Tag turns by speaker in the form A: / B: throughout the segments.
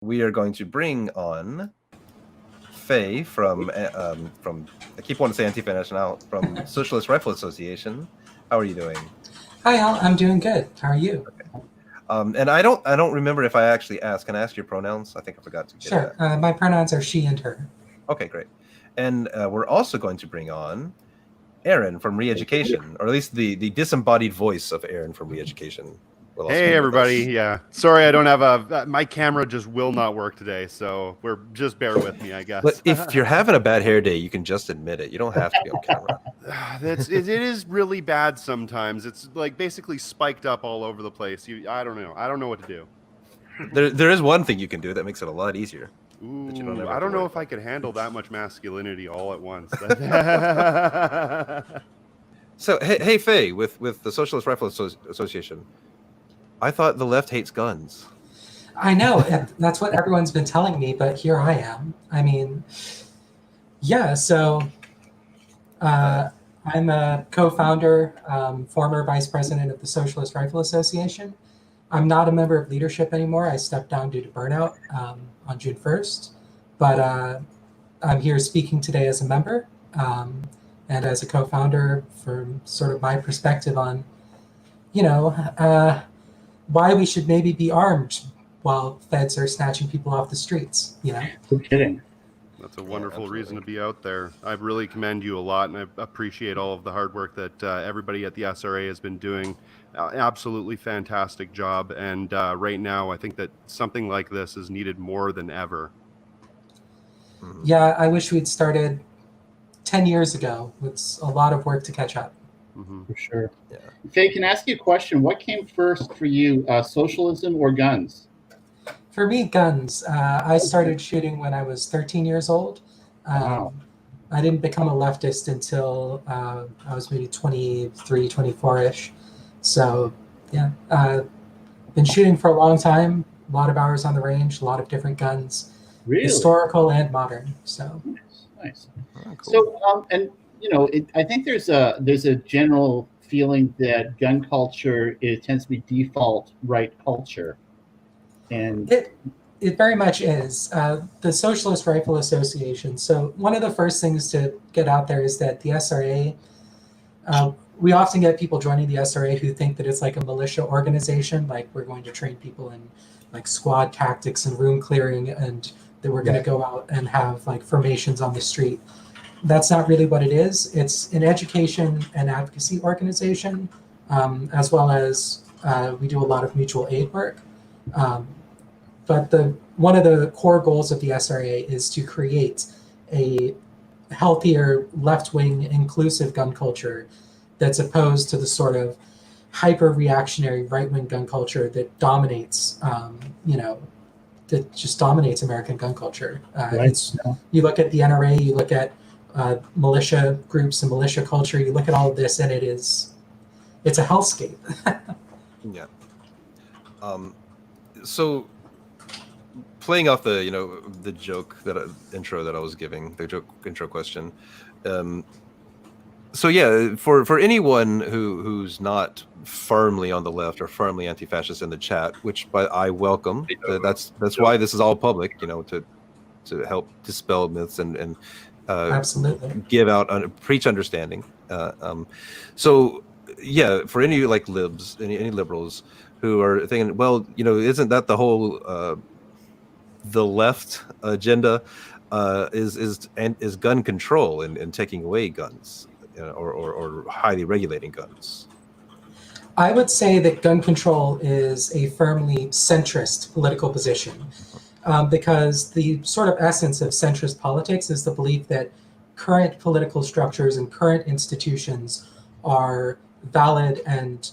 A: we are going to bring on Faye from I keep wanting to say Antifa Nacional, from Socialist Rifle Association. How are you doing?
B: Hi, Al. I'm doing good. How are you?
A: Okay. And I don't remember if I actually asked. Can I ask your pronouns? I think I forgot to get
B: Sure.
A: that.
B: My pronouns are she and her.
A: Okay, great. And we're also going to bring on Aaron from Reeducation, or at least the disembodied voice of Aaron from Reeducation.
C: Hey everybody, yeah. Sorry, I don't have my camera just will not work today, so just bear with me, I guess.
A: But if you're having a bad hair day, you can just admit it. You don't have to be on camera.
C: It is really bad sometimes. It's like basically spiked up all over the place. I don't know what to do.
A: There is one thing you can do that makes it a lot easier.
C: Ooh, I don't know if I could handle that much masculinity all at once.
A: So hey Faye, with the Socialist Rifle Association, I thought the left hates guns.
B: I know, and that's what everyone's been telling me, but here I am. I mean, yeah, so I'm a co-founder, former vice president of the Socialist Rifle Association. I'm not a member of leadership anymore. I stepped down due to burnout on June 1st, but I'm here speaking today as a member and as a co-founder from sort of my perspective on, why we should maybe be armed while feds are snatching people off the streets,
D: No kidding.
C: That's a wonderful reason to be out there. I really commend you a lot, and I appreciate all of the hard work that everybody at the SRA has been doing. Absolutely fantastic job, and right now I think that something like this is needed more than ever.
B: Yeah, I wish we'd started 10 years ago. It's a lot of work to catch up.
D: For sure.
A: Yeah.
D: Faye, can I ask you a question? What came first for you, socialism or guns?
B: For me, guns. I started shooting when I was 13 years old.
D: Wow.
B: I didn't become a leftist until I was maybe 23, 24-ish. So, yeah, been shooting for a long time. A lot of hours on the range, a lot of different guns,
D: Really?
B: historical and modern. So
D: Nice.
A: Oh, cool.
D: So, and I think there's a general feeling that gun culture tends to be default right culture, and
B: it very much is. The Socialist Rifle Association. So one of the first things to get out there is that the SRA. We often get people joining the SRA who think that it's like a militia organization, like we're going to train people in like squad tactics and room clearing, and that we're going to go out and have like formations on the street. That's not really what it is. It's an education and advocacy organization, as well as we do a lot of mutual aid work. But one of the core goals of the SRA is to create a healthier, left-wing, inclusive gun culture that's opposed to the sort of hyper-reactionary right-wing gun culture that dominates, that just dominates American gun culture. You look at the NRA, you look at militia groups and militia culture, you look at all of this, and it's a hellscape.
A: Yeah. So playing off the joke intro that I was giving, the joke intro question. So yeah, for anyone who's not firmly on the left or firmly anti-fascist in the chat, which I welcome. That's why this is all public, to help dispel myths and
B: Absolutely
A: give out preach understanding. So yeah, for any like libs, any liberals who are thinking, well, isn't that the whole the left agenda is gun control and taking away guns, or highly regulating guns?
B: I would say that gun control is a firmly centrist political position, because the sort of essence of centrist politics is the belief that current political structures and current institutions are valid and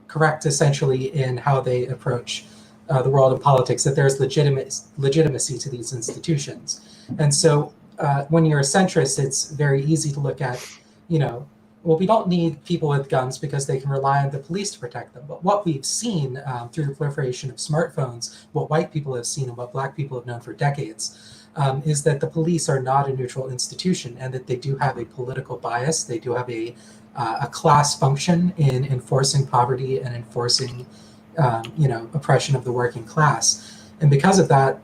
B: correct, essentially, in how they approach the world of politics, that there's legitimacy to these institutions. And so when you're a centrist, it's very easy to look at, well, we don't need people with guns because they can rely on the police to protect them. But what we've seen through the proliferation of smartphones, what white people have seen and what black people have known for decades, is that the police are not a neutral institution, and that they do have a political bias. They do have a class function in enforcing poverty and enforcing oppression of the working class. And because of that,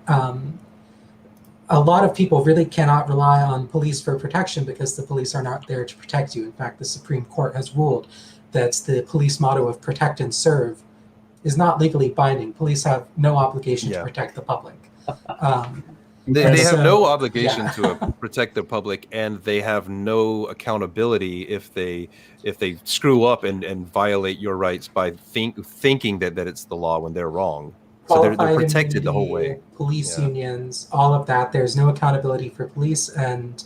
B: a lot of people really cannot rely on police for protection because the police are not there to protect you. In fact, the Supreme Court has ruled that the police motto of protect and serve is not legally binding. Police have no obligation to protect the public.
A: They have
B: so,
A: no obligation
B: yeah.
A: to protect the public, and they have no accountability if they screw up and violate your rights by thinking that it's the law when they're wrong. So they're protected the whole way.
B: Police unions, all of that. There's no accountability for police, and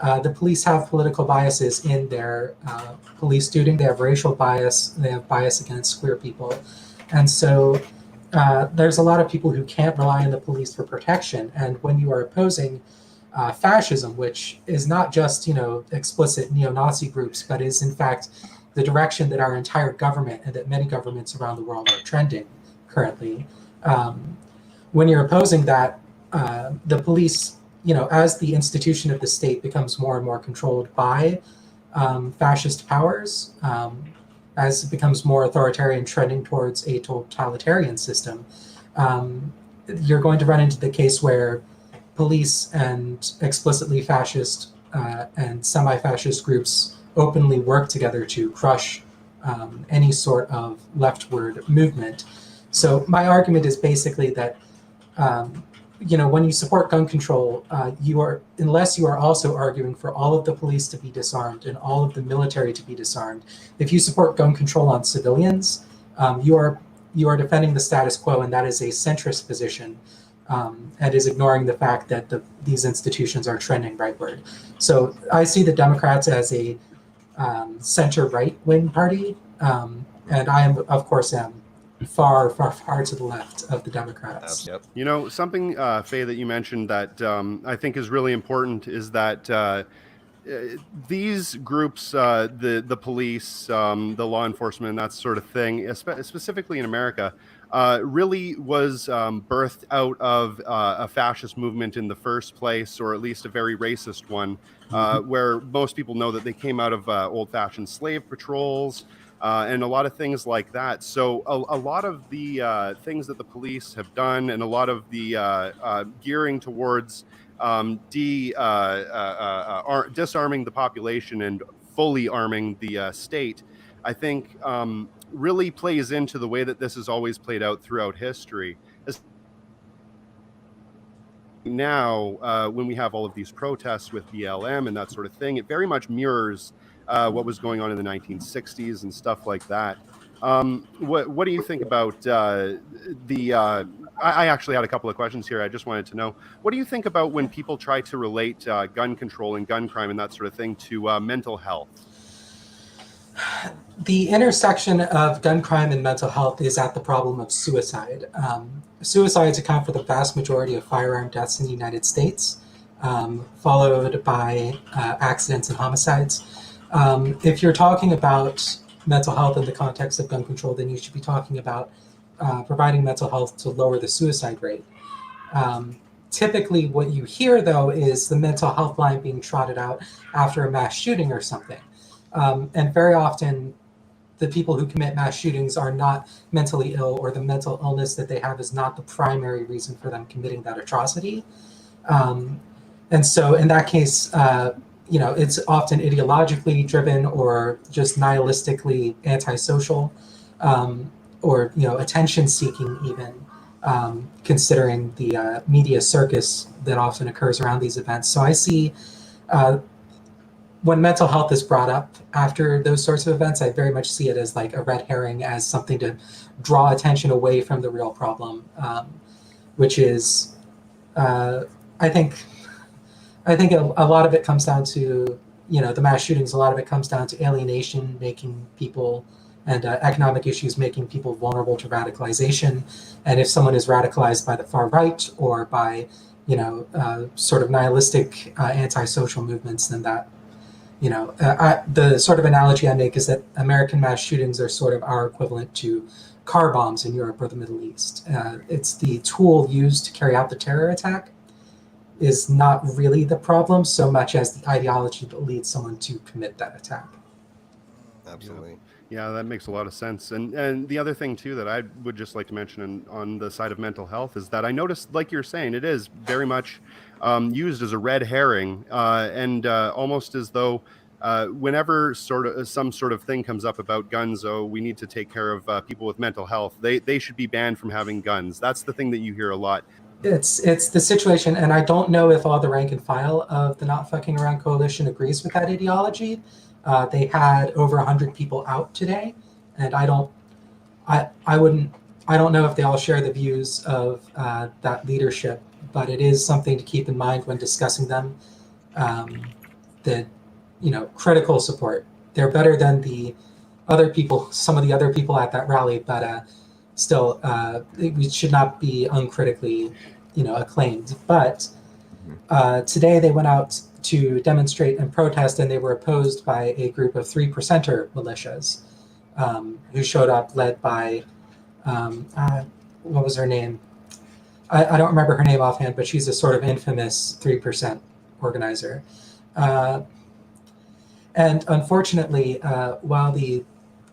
B: the police have political biases in their police duty. They have racial bias. They have bias against queer people, and so there's a lot of people who can't rely on the police for protection. And when you are opposing fascism, which is not just explicit neo-Nazi groups, but is in fact the direction that our entire government and that many governments around the world are trending currently. When you're opposing that, the police, as the institution of the state becomes more and more controlled by fascist powers, as it becomes more authoritarian, trending towards a totalitarian system, you're going to run into the case where police and explicitly fascist and semi-fascist groups openly work together to crush any sort of leftward movement. So my argument is basically that, when you support gun control, unless you are also arguing for all of the police to be disarmed and all of the military to be disarmed, if you support gun control on civilians, you are defending the status quo, and that is a centrist position, and is ignoring the fact that these institutions are trending rightward. So I see the Democrats as a center right wing party, and I am, of course, far to the left of the Democrats.
A: Yep.
C: Something, Faye, that you mentioned that I think is really important is that these groups, the police, the law enforcement, that sort of thing, specifically in America, really was birthed out of a fascist movement in the first place, or at least a very racist one, where most people know that they came out of old-fashioned slave patrols, and a lot of things like that. So a lot of the things that the police have done, and a lot of the gearing towards disarming the population and fully arming the state, I think really plays into the way that this has always played out throughout history. Now, when we have all of these protests with BLM and that sort of thing, it very much mirrors what was going on in the 1960s and stuff like that. What do you think about I actually had a couple of questions here. I just wanted to know, what do you think about when people try to relate gun control and gun crime and that sort of thing to mental health?
B: The intersection of gun crime and mental health is at the problem of suicide. Suicides account for the vast majority of firearm deaths in the United States, followed by accidents and homicides. If you're talking about mental health in the context of gun control, then you should be talking about providing mental health to lower the suicide rate. Typically, what you hear, though, is the mental health line being trotted out after a mass shooting or something. And very often, the people who commit mass shootings are not mentally ill, or the mental illness that they have is not the primary reason for them committing that atrocity. And so in that case, it's often ideologically driven, or just nihilistically antisocial, or attention seeking even, considering the media circus that often occurs around these events. So I see when mental health is brought up after those sorts of events, I very much see it as like a red herring, as something to draw attention away from the real problem, which is, I think a lot of it comes down to, the mass shootings, a lot of it comes down to alienation, making people, and economic issues making people vulnerable to radicalization. And if someone is radicalized by the far right, or by, sort of nihilistic antisocial movements, then that, the sort of analogy I make is that American mass shootings are sort of our equivalent to car bombs in Europe or the Middle East. It's the tool used to carry out the terror attack is not really the problem so much as the ideology that leads someone to commit that attack.
A: Absolutely.
C: Yeah, that makes a lot of sense. And the other thing too that I would just like to mention on the side of mental health is that I noticed, like you're saying, it is very much used as a red herring, and almost as though whenever some sort of thing comes up about guns, oh, we need to take care of people with mental health. They should be banned from having guns. That's the thing that you hear a lot.
B: It's the situation, and I don't know if all the rank and file of the Not Fucking Around Coalition agrees with that ideology. They had over 100 people out today, and I don't know if they all share the views of that leadership, but it is something to keep in mind when discussing them. That critical support. They're better than the other people, some of the other people at that rally, but still, we should not be uncritically, acclaimed. But today they went out to demonstrate and protest, and they were opposed by a group of 3%er militias who showed up, led by what was her name? I don't remember her name offhand, but she's a sort of infamous 3% organizer. And unfortunately, while the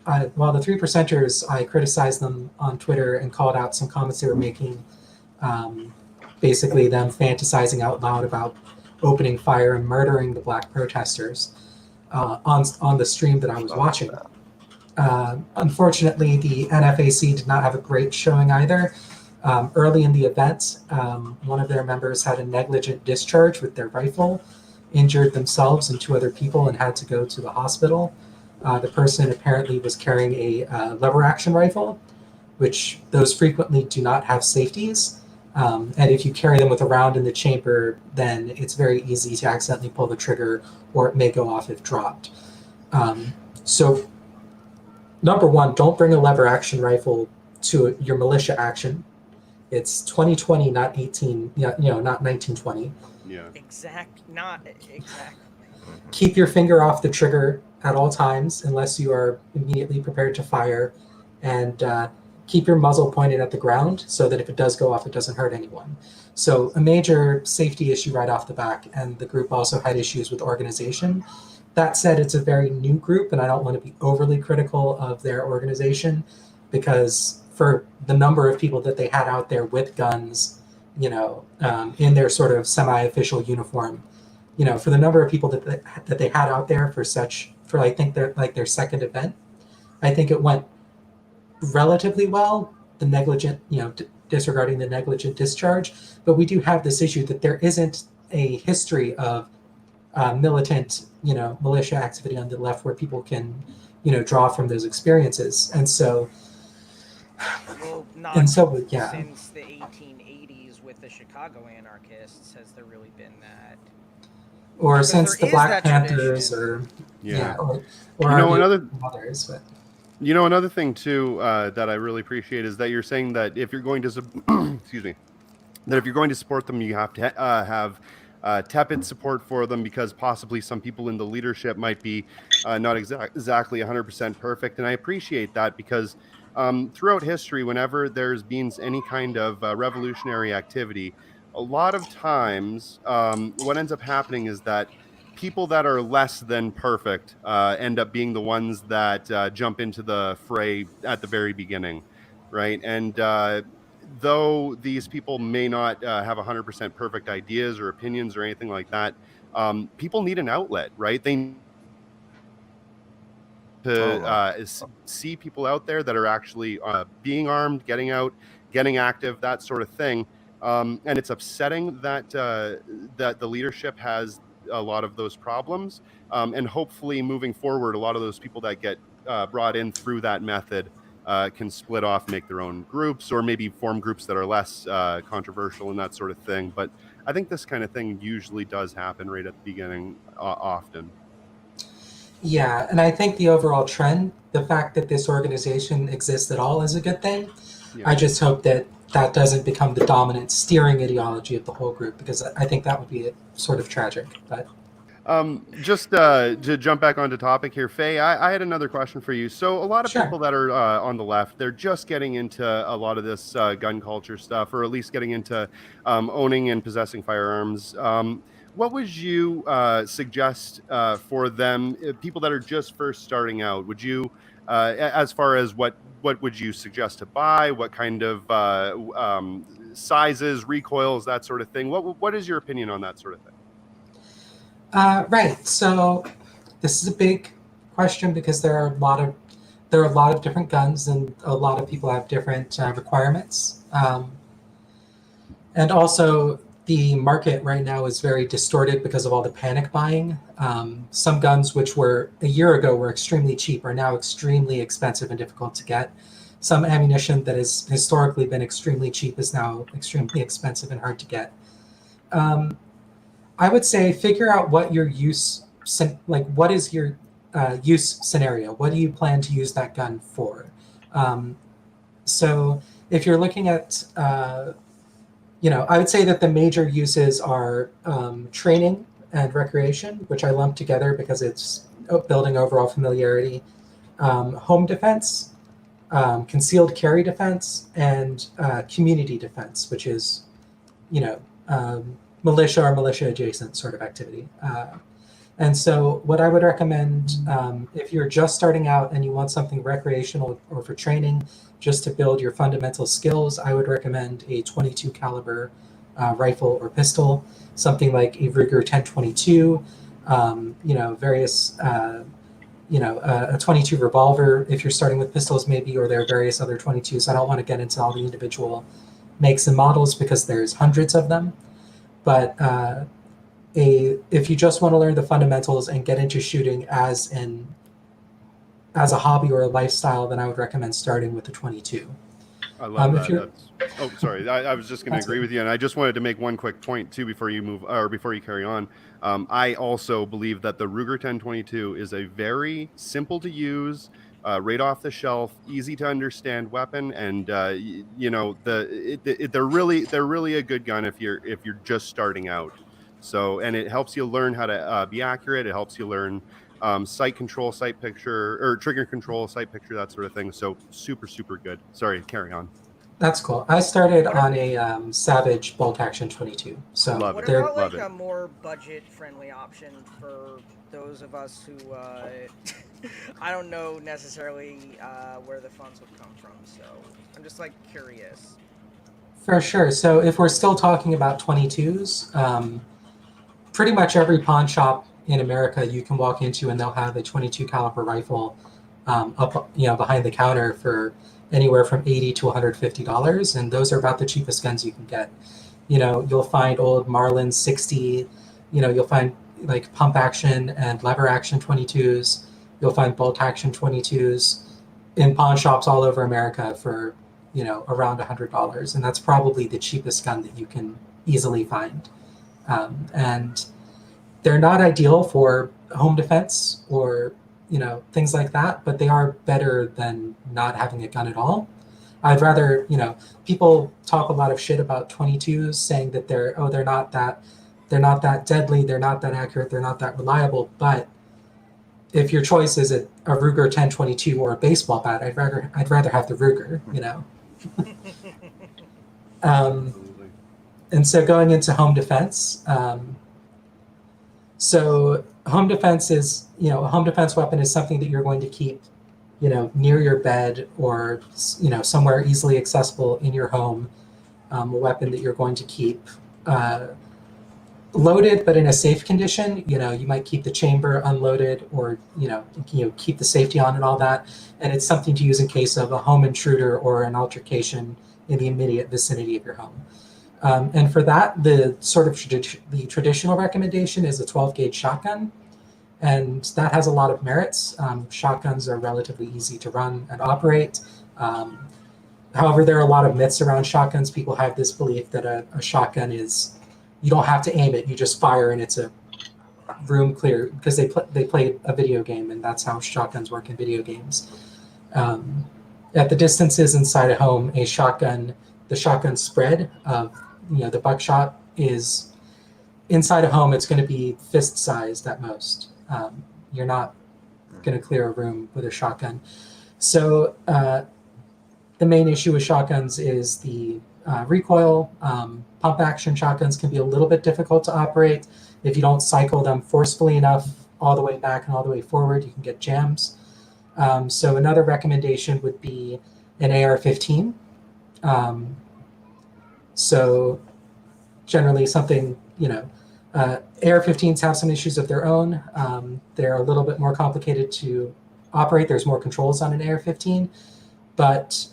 B: 3%ers, I criticized them on Twitter and called out some comments they were making, basically them fantasizing out loud about opening fire and murdering the black protesters on the stream that I was watching. Unfortunately, the NFAC did not have a great showing either. Early in the event, one of their members had a negligent discharge with their rifle, injured themselves and 2 other people, and had to go to the hospital. The person apparently was carrying a lever action rifle, which those frequently do not have safeties. And if you carry them with a round in the chamber, then it's very easy to accidentally pull the trigger, or it may go off if dropped. So, number one, don't bring a lever action rifle to your militia action. It's 2020, not 1920.
C: Yeah.
E: Not exactly.
B: Keep your finger off the trigger at all times, unless you are immediately prepared to fire, and keep your muzzle pointed at the ground so that if it does go off, it doesn't hurt anyone. So a major safety issue right off the back, and the group also had issues with organization. That said, it's a very new group, and I don't want to be overly critical of their organization, because for the number of people that they had out there with guns, in their sort of semi-official uniform, for the number of people that they had out there for I think their second event, I think it went relatively well. The negligent, disregarding the negligent discharge, but we do have this issue that there isn't a history of militant, militia activity on the left where people can, draw from those experiences, and so.
E: Well, not
B: and so, yeah.
E: since the 1880s with the Chicago anarchists has there really been that.
B: Or
E: Because
B: since
E: there
B: the
E: is
B: Black
E: that
B: Panthers,
E: tradition.
B: or
C: Yeah.
B: or
C: Another
B: others, but.
C: Another thing too that I really appreciate is that you're saying that if you're going to excuse me, that if you're going to support them, you have to have tepid support for them, because possibly some people in the leadership might be not exactly 100% perfect. And I appreciate that, because throughout history, whenever there's been any kind of revolutionary activity, a lot of times what ends up happening is that people that are less than perfect end up being the ones that jump into the fray at the very beginning, right? And though these people may not have 100% perfect ideas or opinions or anything like that, people need an outlet, right? They see people out there that are actually being armed, getting out, getting active, that sort of thing. And it's upsetting that that the leadership has a lot of those problems, and hopefully moving forward, a lot of those people that get brought in through that method can split off, make their own groups, or maybe form groups that are less controversial and that sort of thing. But I think this kind of thing usually does happen right at the beginning often.
B: Yeah, and I think the overall trend, the fact that this organization exists at all, is a good thing.
C: Yeah.
B: I just hope that that doesn't become the dominant steering ideology of the whole group, because I think that would be sort of tragic. But
C: just to jump back onto topic here, Faye, I had another question for you. So a lot of
B: Sure.
C: people that are on the left, they're just getting into a lot of this gun culture stuff, or at least getting into owning and possessing firearms. What would you suggest for them, people that are just first starting out? Would you as far as what would you suggest to buy, what kind of sizes, recoils, that sort of thing. What is your opinion on that sort of thing?
B: Right. So this is a big question because there are a lot of different guns, and a lot of people have different requirements. And also, the market right now is very distorted because of all the panic buying. Some guns, which were a year ago were extremely cheap, are now extremely expensive and difficult to get. Some ammunition that has historically been extremely cheap is now extremely expensive and hard to get. I would say figure out what your use, what is your use scenario? What do you plan to use that gun for? So if you're looking at, I would say that the major uses are training and recreation, which I lump together because it's building overall familiarity, home defense, concealed carry defense, and community defense, which is, militia or militia adjacent sort of activity. And so what I would recommend, if you're just starting out and you want something recreational or for training, just to build your fundamental skills, I would recommend a 22 caliber rifle or pistol, something like a Ruger 1022, a 22 revolver if you're starting with pistols maybe, or there are various other 22s. I don't want to get into all the individual makes and models because there's hundreds of them. But if you just want to learn the fundamentals and get into shooting as a hobby or a lifestyle, then I would recommend starting with the 22.
C: I love that. Oh, sorry. I was just going to agree with you, and I just wanted to make one quick point too before you carry on. I also believe that the Ruger 1022 is a very simple to use, right off the shelf, easy to understand weapon, and they're really a good gun if you're just starting out. So, and it helps you learn how to be accurate. It helps you learn sight control, sight picture, or trigger control, sight picture, that sort of thing. So super good. Sorry, carry on.
B: That's cool. I started on a Savage bolt action 22. So
C: Love
E: What
C: it.
E: about
C: Love
E: like
C: it.
E: a more budget friendly option for those of us who I don't know necessarily where the funds would come from, so I'm just like curious.
B: For sure. So if we're still talking about 22s, pretty much every pawn shop in America you can walk into and they'll have a 22 caliber rifle up, behind the counter for anywhere from $80 to $150, and those are about the cheapest guns you can get. You'll find old Marlin 60. You'll find like pump action and lever action 22s. You'll find bolt action 22s in pawn shops all over America for around $100, and that's probably the cheapest gun that you can easily find. And they're not ideal for home defense or things like that, but they are better than not having a gun at all. I'd rather, people talk a lot of shit about 22s, saying that they're not that deadly, they're not that accurate, they're not that reliable. But if your choice is a Ruger 1022 or a baseball bat, I'd rather have the Ruger,
C: Absolutely.
B: And so going into home defense, so home defense is, a home defense weapon is something that you're going to keep, near your bed or, somewhere easily accessible in your home. A weapon that you're going to keep loaded, but in a safe condition. You might keep the chamber unloaded, or, keep the safety on and all that. And it's something to use in case of a home intruder or an altercation in the immediate vicinity of your home. And for that, the traditional recommendation is a 12 gauge shotgun. And that has a lot of merits. Shotguns are relatively easy to run and operate. However, there are a lot of myths around shotguns. People have this belief that a shotgun is, you don't have to aim it, you just fire and it's a room clear, because they play a video game, and that's how shotguns work in video games. At the distances inside a home, the shotgun spread of the buckshot is inside a home. It's going to be fist sized at most. You're not going to clear a room with a shotgun. So the main issue with shotguns is the recoil. Pump action shotguns can be a little bit difficult to operate. If you don't cycle them forcefully enough all the way back and all the way forward, you can get jams. So another recommendation would be an AR-15. So generally something, AR-15s have some issues of their own. They're a little bit more complicated to operate. There's more controls on an AR-15, but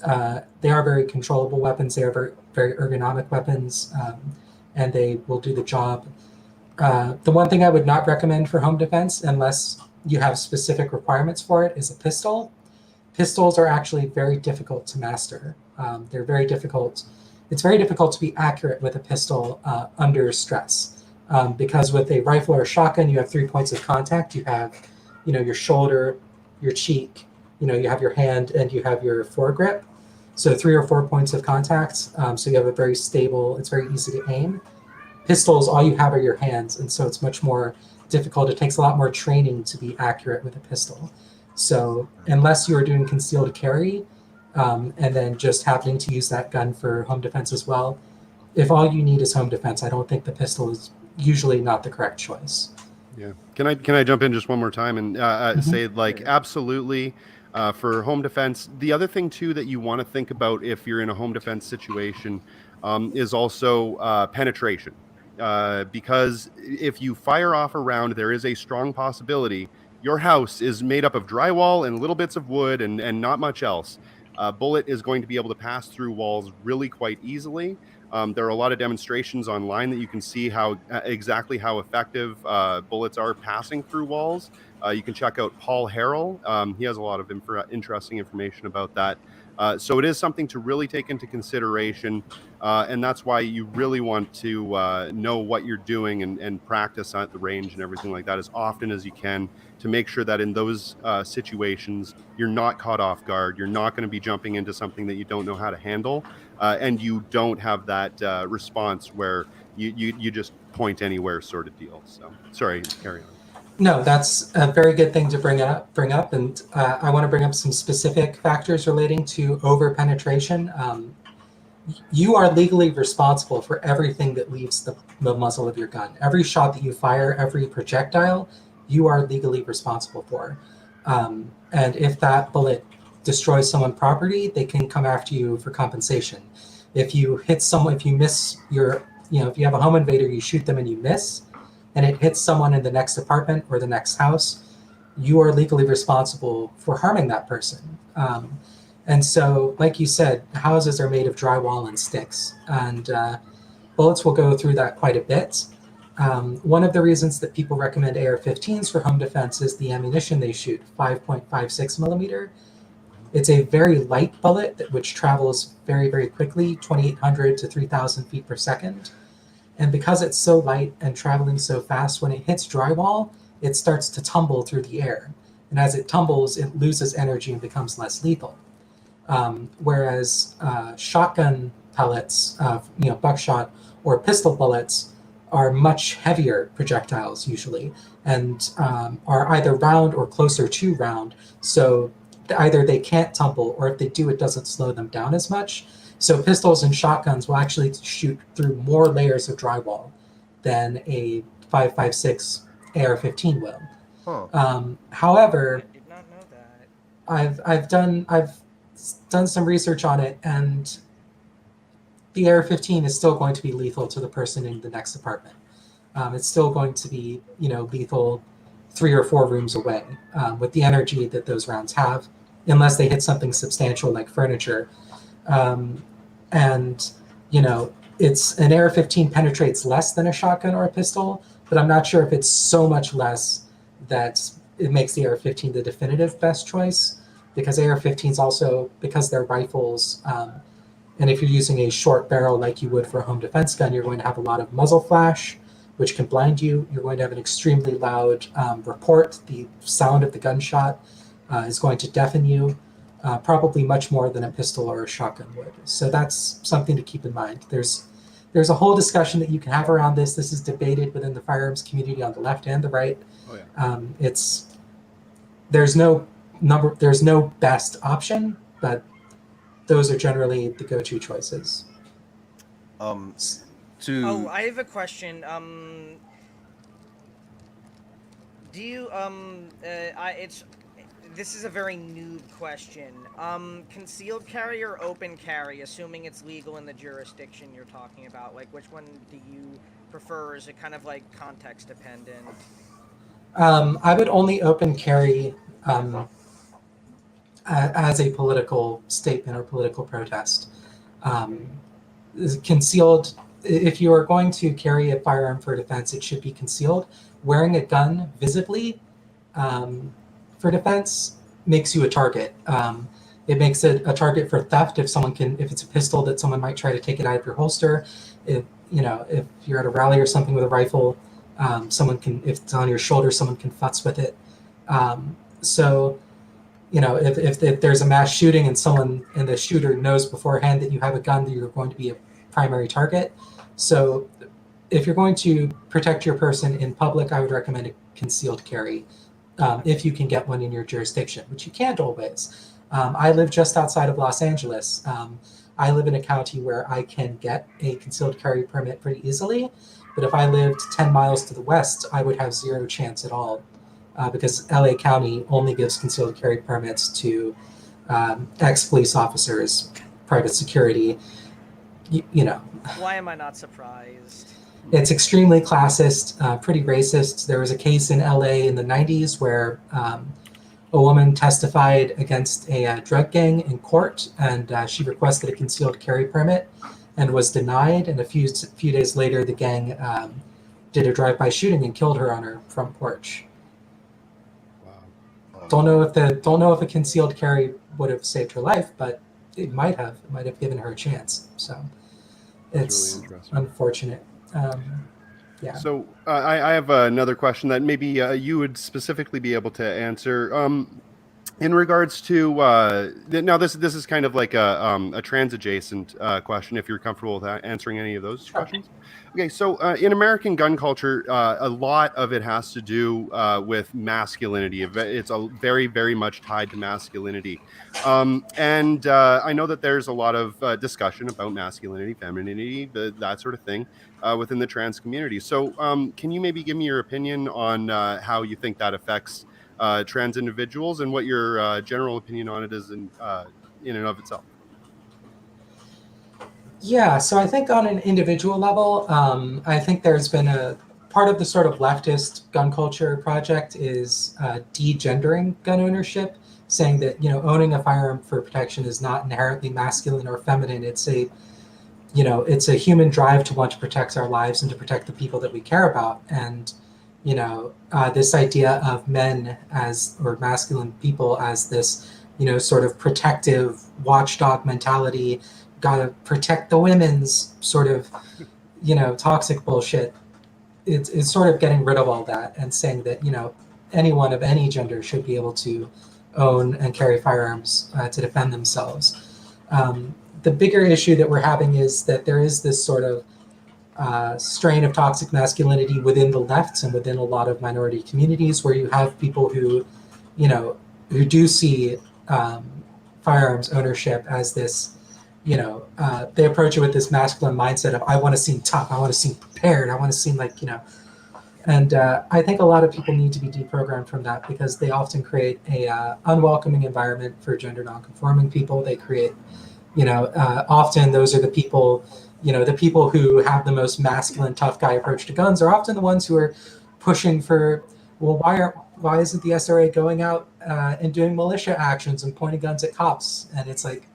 B: they are very controllable weapons. They are very, very ergonomic weapons, and they will do the job. The one thing I would not recommend for home defense, unless you have specific requirements for it, is a pistol. Pistols are actually very difficult to master. They're very difficult. It's very difficult to be accurate with a pistol under stress, because with a rifle or a shotgun, you have 3 points of contact. You have, your shoulder, your cheek, you have your hand, and you have your foregrip. So 3 or 4 points of contact. So you have a very stable. It's very easy to aim. Pistols, all you have are your hands, and so it's much more difficult. It takes a lot more training to be accurate with a pistol. So unless you are doing concealed carry, and then just happening to use that gun for home defense as well, if all you need is home defense, I don't think the pistol is usually not the correct choice.
C: Yeah. Can I jump in just one more time and say, like, absolutely, for home defense. The other thing too that you want to think about if you're in a home defense situation is also penetration. Because if you fire off a round, there is a strong possibility your house is made up of drywall and little bits of wood and not much else. A bullet is going to be able to pass through walls really quite easily. There are a lot of demonstrations online that you can see how exactly how effective bullets are passing through walls. You can check out Paul Harrell. He has a lot of interesting information about that. So it is something to really take into consideration, and that's why you really want to know what you're doing and practice at the range and everything like that as often as you can to make sure that in those situations you're not caught off guard. You're not going to be jumping into something that you don't know how to handle, and you don't have that response where you just point anywhere sort of deal. So sorry, carry on.
B: No, that's a very good thing to bring up, and I want to bring up some specific factors relating to over-penetration. You are legally responsible for everything that leaves the muzzle of your gun. Every shot that you fire, every projectile, you are legally responsible for. And if that bullet destroys someone's property, they can come after you for compensation. If you hit someone, if you miss your, if you have a home invader, you shoot them and you miss, and it hits someone in the next apartment or the next house, you are legally responsible for harming that person. And so, like you said, houses are made of drywall and sticks, and bullets will go through that quite a bit. One of the reasons that people recommend AR-15s for home defense is the ammunition they shoot, 5.56 millimeter. It's a very light bullet which travels very, very quickly, 2,800 to 3,000 feet per second. And because it's so light and traveling so fast, when it hits drywall, it starts to tumble through the air. And as it tumbles, it loses energy and becomes less lethal. Whereas shotgun pellets, buckshot or pistol bullets are much heavier projectiles usually, and are either round or closer to round. So either they can't tumble, or if they do, it doesn't slow them down as much. So pistols and shotguns will actually shoot through more layers of drywall than a 5.56 AR-15 will.
A: Huh.
B: However,
E: I did not know that.
B: I've done some research on it, and the AR-15 is still going to be lethal to the person in the next apartment. It's still going to be, lethal 3 or 4 rooms away with the energy that those rounds have, unless they hit something substantial like furniture. It's an AR-15 penetrates less than a shotgun or a pistol, but I'm not sure if it's so much less that it makes the AR-15 the definitive best choice, because AR-15s also, because they're rifles, and if you're using a short barrel like you would for a home defense gun, you're going to have a lot of muzzle flash, which can blind you. You're going to have an extremely loud report. The sound of the gunshot is going to deafen you, probably much more than a pistol or a shotgun would. So that's something to keep in mind. There's a whole discussion that you can have around this. This is debated within the firearms community on the left and the right.
C: Oh, yeah.
B: There's no best option, but those are generally the go-to choices.
E: Oh, I have a question. Do you this is a very noob question. Concealed carry or open carry, assuming it's legal in the jurisdiction you're talking about, like which one do you prefer? Or is it kind of like context dependent?
B: I would only open carry as a political statement or political protest. Concealed, if you are going to carry a firearm for defense, it should be concealed. Wearing a gun visibly for defense makes you a target. It makes it a target for theft if it's a pistol that someone might try to take it out of your holster. If you're at a rally or something with a rifle, if it's on your shoulder, someone can futz with it. If there's a mass shooting and the shooter knows beforehand that you have a gun, that you're going to be a primary target. So if you're going to protect your person in public, I would recommend a concealed carry if you can get one in your jurisdiction, which you can't always. I live just outside of Los Angeles. I live in a county where I can get a concealed carry permit pretty easily, but if I lived 10 miles to the west, I would have zero chance at all because LA County only gives concealed carry permits to ex-police officers, private security,
E: Why am I not surprised?
B: It's extremely classist, pretty racist. There was a case in LA in the 90s where a woman testified against a drug gang in court, and she requested a concealed carry permit and was denied. And a few days later, the gang did a drive-by shooting and killed her on her front porch.
C: Wow.
B: Don't know if a concealed carry would have saved her life, but it might have. It might have given her a chance. So it's
C: really interesting.
B: unfortunate. Yeah.
C: So I have another question that maybe you would specifically be able to answer. In regards to now, this is kind of like a trans adjacent question. If you're comfortable with answering any of those questions. Okay, so in American gun culture, a lot of it has to do with masculinity. It's a very, very much tied to masculinity, and I know that there's a lot of discussion about masculinity, femininity, that sort of thing within the trans community. So, can you maybe give me your opinion on how you think that affects trans individuals and what your general opinion on it is in and of itself?
B: Yeah, so I think on an individual level, I think there's been a part of the sort of leftist gun culture project is de-gendering gun ownership, saying that owning a firearm for protection is not inherently masculine or feminine. It's a human drive to want to protect our lives and to protect the people that we care about. And this idea of men or masculine people as this sort of protective watchdog mentality, gotta protect the women's sort of toxic bullshit. It's sort of getting rid of all that and saying that anyone of any gender should be able to own and carry firearms to defend themselves. The bigger issue that we're having is that there is this sort of strain of toxic masculinity within the left and within a lot of minority communities, where you have people who do see firearms ownership as this, they approach it with this masculine mindset of, I want to seem tough, I want to seem prepared, I want to seem like, and I think a lot of people need to be deprogrammed from that, because they often create a unwelcoming environment for gender nonconforming people. They create, often those are the people, the people who have the most masculine, tough guy approach to guns are often the ones who are pushing for, well, why isn't the SRA going out and doing militia actions and pointing guns at cops? And it's like,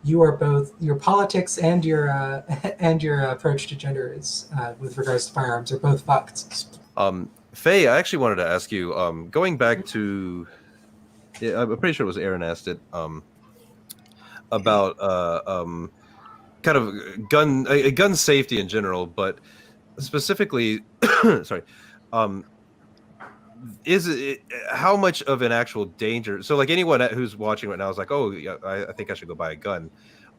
B: you are both, your politics and your approach to gender is with regards to firearms are both fucked.
A: Faye, I actually wanted to ask you, going back to, I'm pretty sure it was Aaron asked it, about kind of gun safety in general, but specifically, sorry, is it how much of an actual danger? So, like, anyone who's watching right now is like, oh, yeah, I think I should go buy a gun.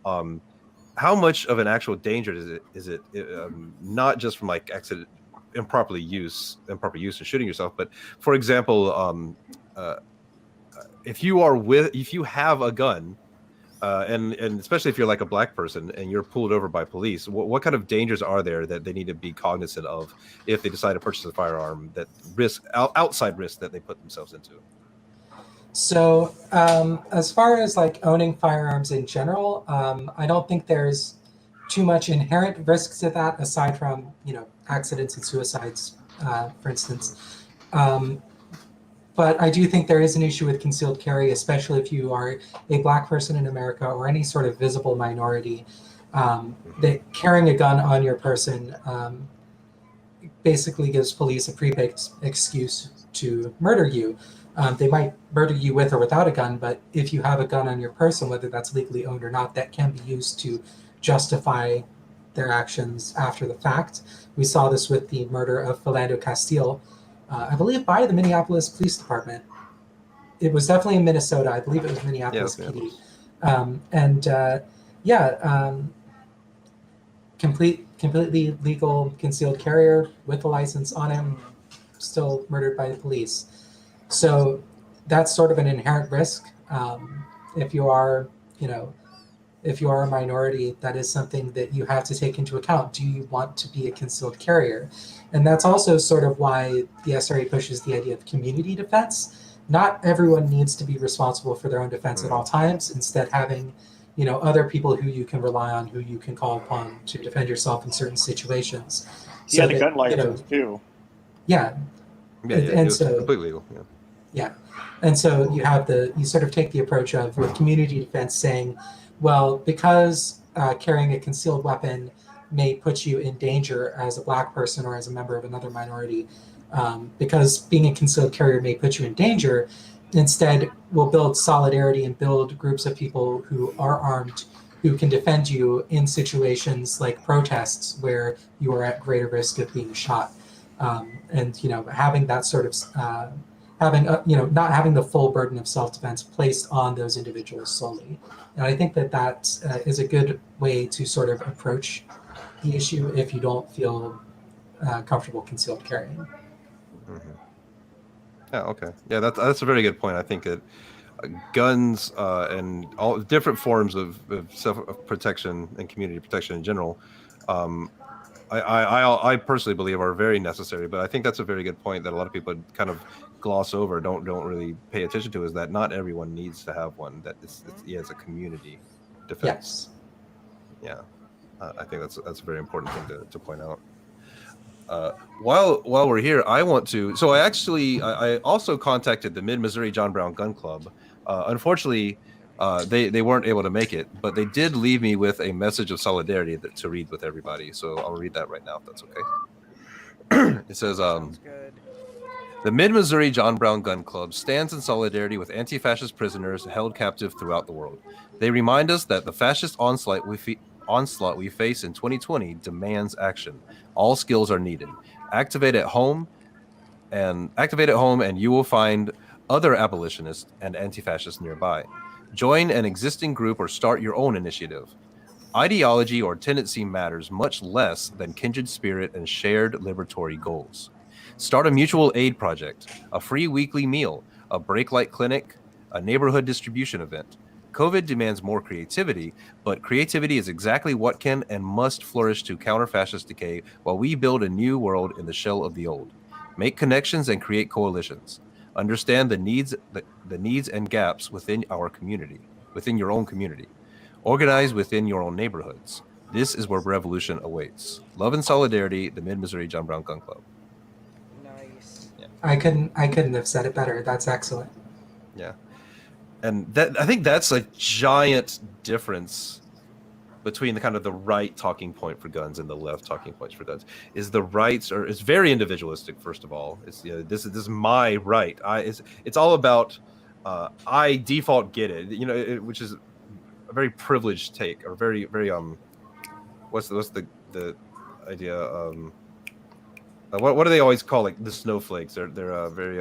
A: How much of an actual danger is it? Not just from like accident, improper use and shooting yourself, but for example, if you have a gun, and especially if you're like a black person and you're pulled over by police, what kind of dangers are there that they need to be cognizant of if they decide to purchase a firearm, that outside risk that they put themselves into?
B: So, as far as like owning firearms in general, I don't think there's too much inherent risk to that, aside from accidents and suicides, for instance. Um, but I do think there is an issue with concealed carry, especially if you are a black person in America or any sort of visible minority. That carrying a gun on your person basically gives police a prepaid excuse to murder you. They might murder you with or without a gun, but if you have a gun on your person, whether that's legally owned or not, that can be used to justify their actions after the fact. We saw this with the murder of Philando Castile, I believe by the Minneapolis Police Department. It was definitely in Minnesota. I believe it was Minneapolis
A: Yeah,
B: PD. And completely legal concealed carrier with a license on him, still murdered by the police. So that's sort of an inherent risk. If you are, if you are a minority, that is something that you have to take into account. Do you want to be a concealed carrier? And that's also sort of why the SRA pushes the idea of community defense. Not everyone needs to be responsible for their own defense at all times. Instead, having other people who you can rely on, who you can call upon to defend yourself in certain situations.
F: He had a gun license too.
B: Yeah.
A: Yeah,
B: And
A: it was
B: so-
A: completely legal. Yeah.
B: Yeah. And so you sort of take the approach of, with community defense, saying, well, because carrying a concealed weapon may put you in danger as a black person or as a member of another minority, because being a concealed carrier may put you in danger, instead we'll build solidarity and build groups of people who are armed, who can defend you in situations like protests where you are at greater risk of being shot. And having that sort of not having the full burden of self-defense placed on those individuals solely. And I think that is a good way to sort of approach the issue if you don't feel comfortable concealed carrying.
A: Mm-hmm. Yeah. Okay. Yeah, that's a very good point. I think that guns and all different forms of self-protection and community protection in general, I personally believe are very necessary. But I think that's a very good point that a lot of people kind of gloss over, don't really pay attention to, is that not everyone needs to have one. That it's a community defense.
B: Yes.
A: Yeah, I think that's a very important thing to point out. While we're here, I want to. So I also contacted the Mid-Missouri John Brown Gun Club. Unfortunately, they weren't able to make it, but they did leave me with a message of solidarity to read with everybody. So I'll read that right now, if that's okay. It says,
E: Sounds good.
A: "The Mid-Missouri John Brown Gun Club stands in solidarity with anti-fascist prisoners held captive throughout the world. They remind us that the fascist onslaught we face in 2020 demands action. All skills are needed. Activate at home, and you will find other abolitionists and anti-fascists nearby. Join an existing group or start your own initiative. Ideology or tendency matters much less than kindred spirit and shared liberatory goals. Start a mutual aid project, a free weekly meal, a break light clinic, a neighborhood distribution event. COVID demands more creativity, but creativity is exactly what can and must flourish to counter fascist decay while we build a new world in the shell of the old. Make connections and create coalitions. Understand the needs and gaps within our community, within your own community. Organize within your own neighborhoods. This is where revolution awaits. Love and solidarity, the Mid-Missouri John Brown Gun Club."
E: Nice.
B: I couldn't have said it better. That's excellent.
A: Yeah. And that, I think that's a giant difference between the kind of the right talking point for guns and the left talking points for guns. Is the rights are it's very individualistic. First of all, it's this is my right. It's all about I default get it. Which is a very privileged take, or very what's the idea? What do they always call the snowflakes? They're very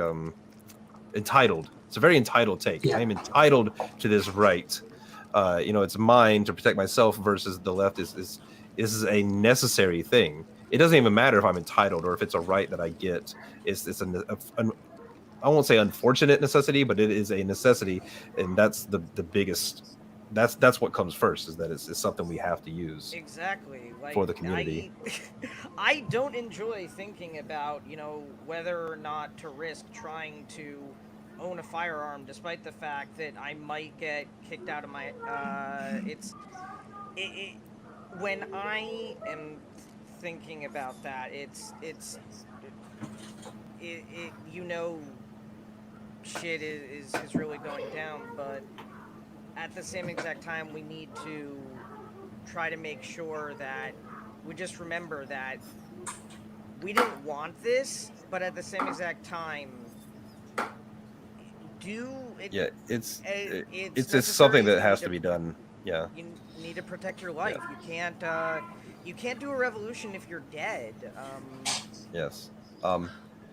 A: entitled. It's a very entitled take.
B: Yeah.
A: I am entitled to this right. It's mine to protect myself, versus the left is a necessary thing. It doesn't even matter if I'm entitled or if it's a right that I get. It's I won't say unfortunate necessity, but it is a necessity, and that's the biggest. That's what comes first, is that it's something we have to use.
E: Exactly.
A: For the community.
E: I don't enjoy thinking about, whether or not to risk trying to own a firearm, despite the fact that I might get kicked out of my. When I am thinking about that, you know, shit is really going down, but at the same exact time, we need to try to make sure that we just remember that we didn't want this, but at the same exact time,
A: it's just something that has to be done. Yeah.
E: You need to protect your life. Yeah. You can't do a revolution if you're dead.
A: Yes.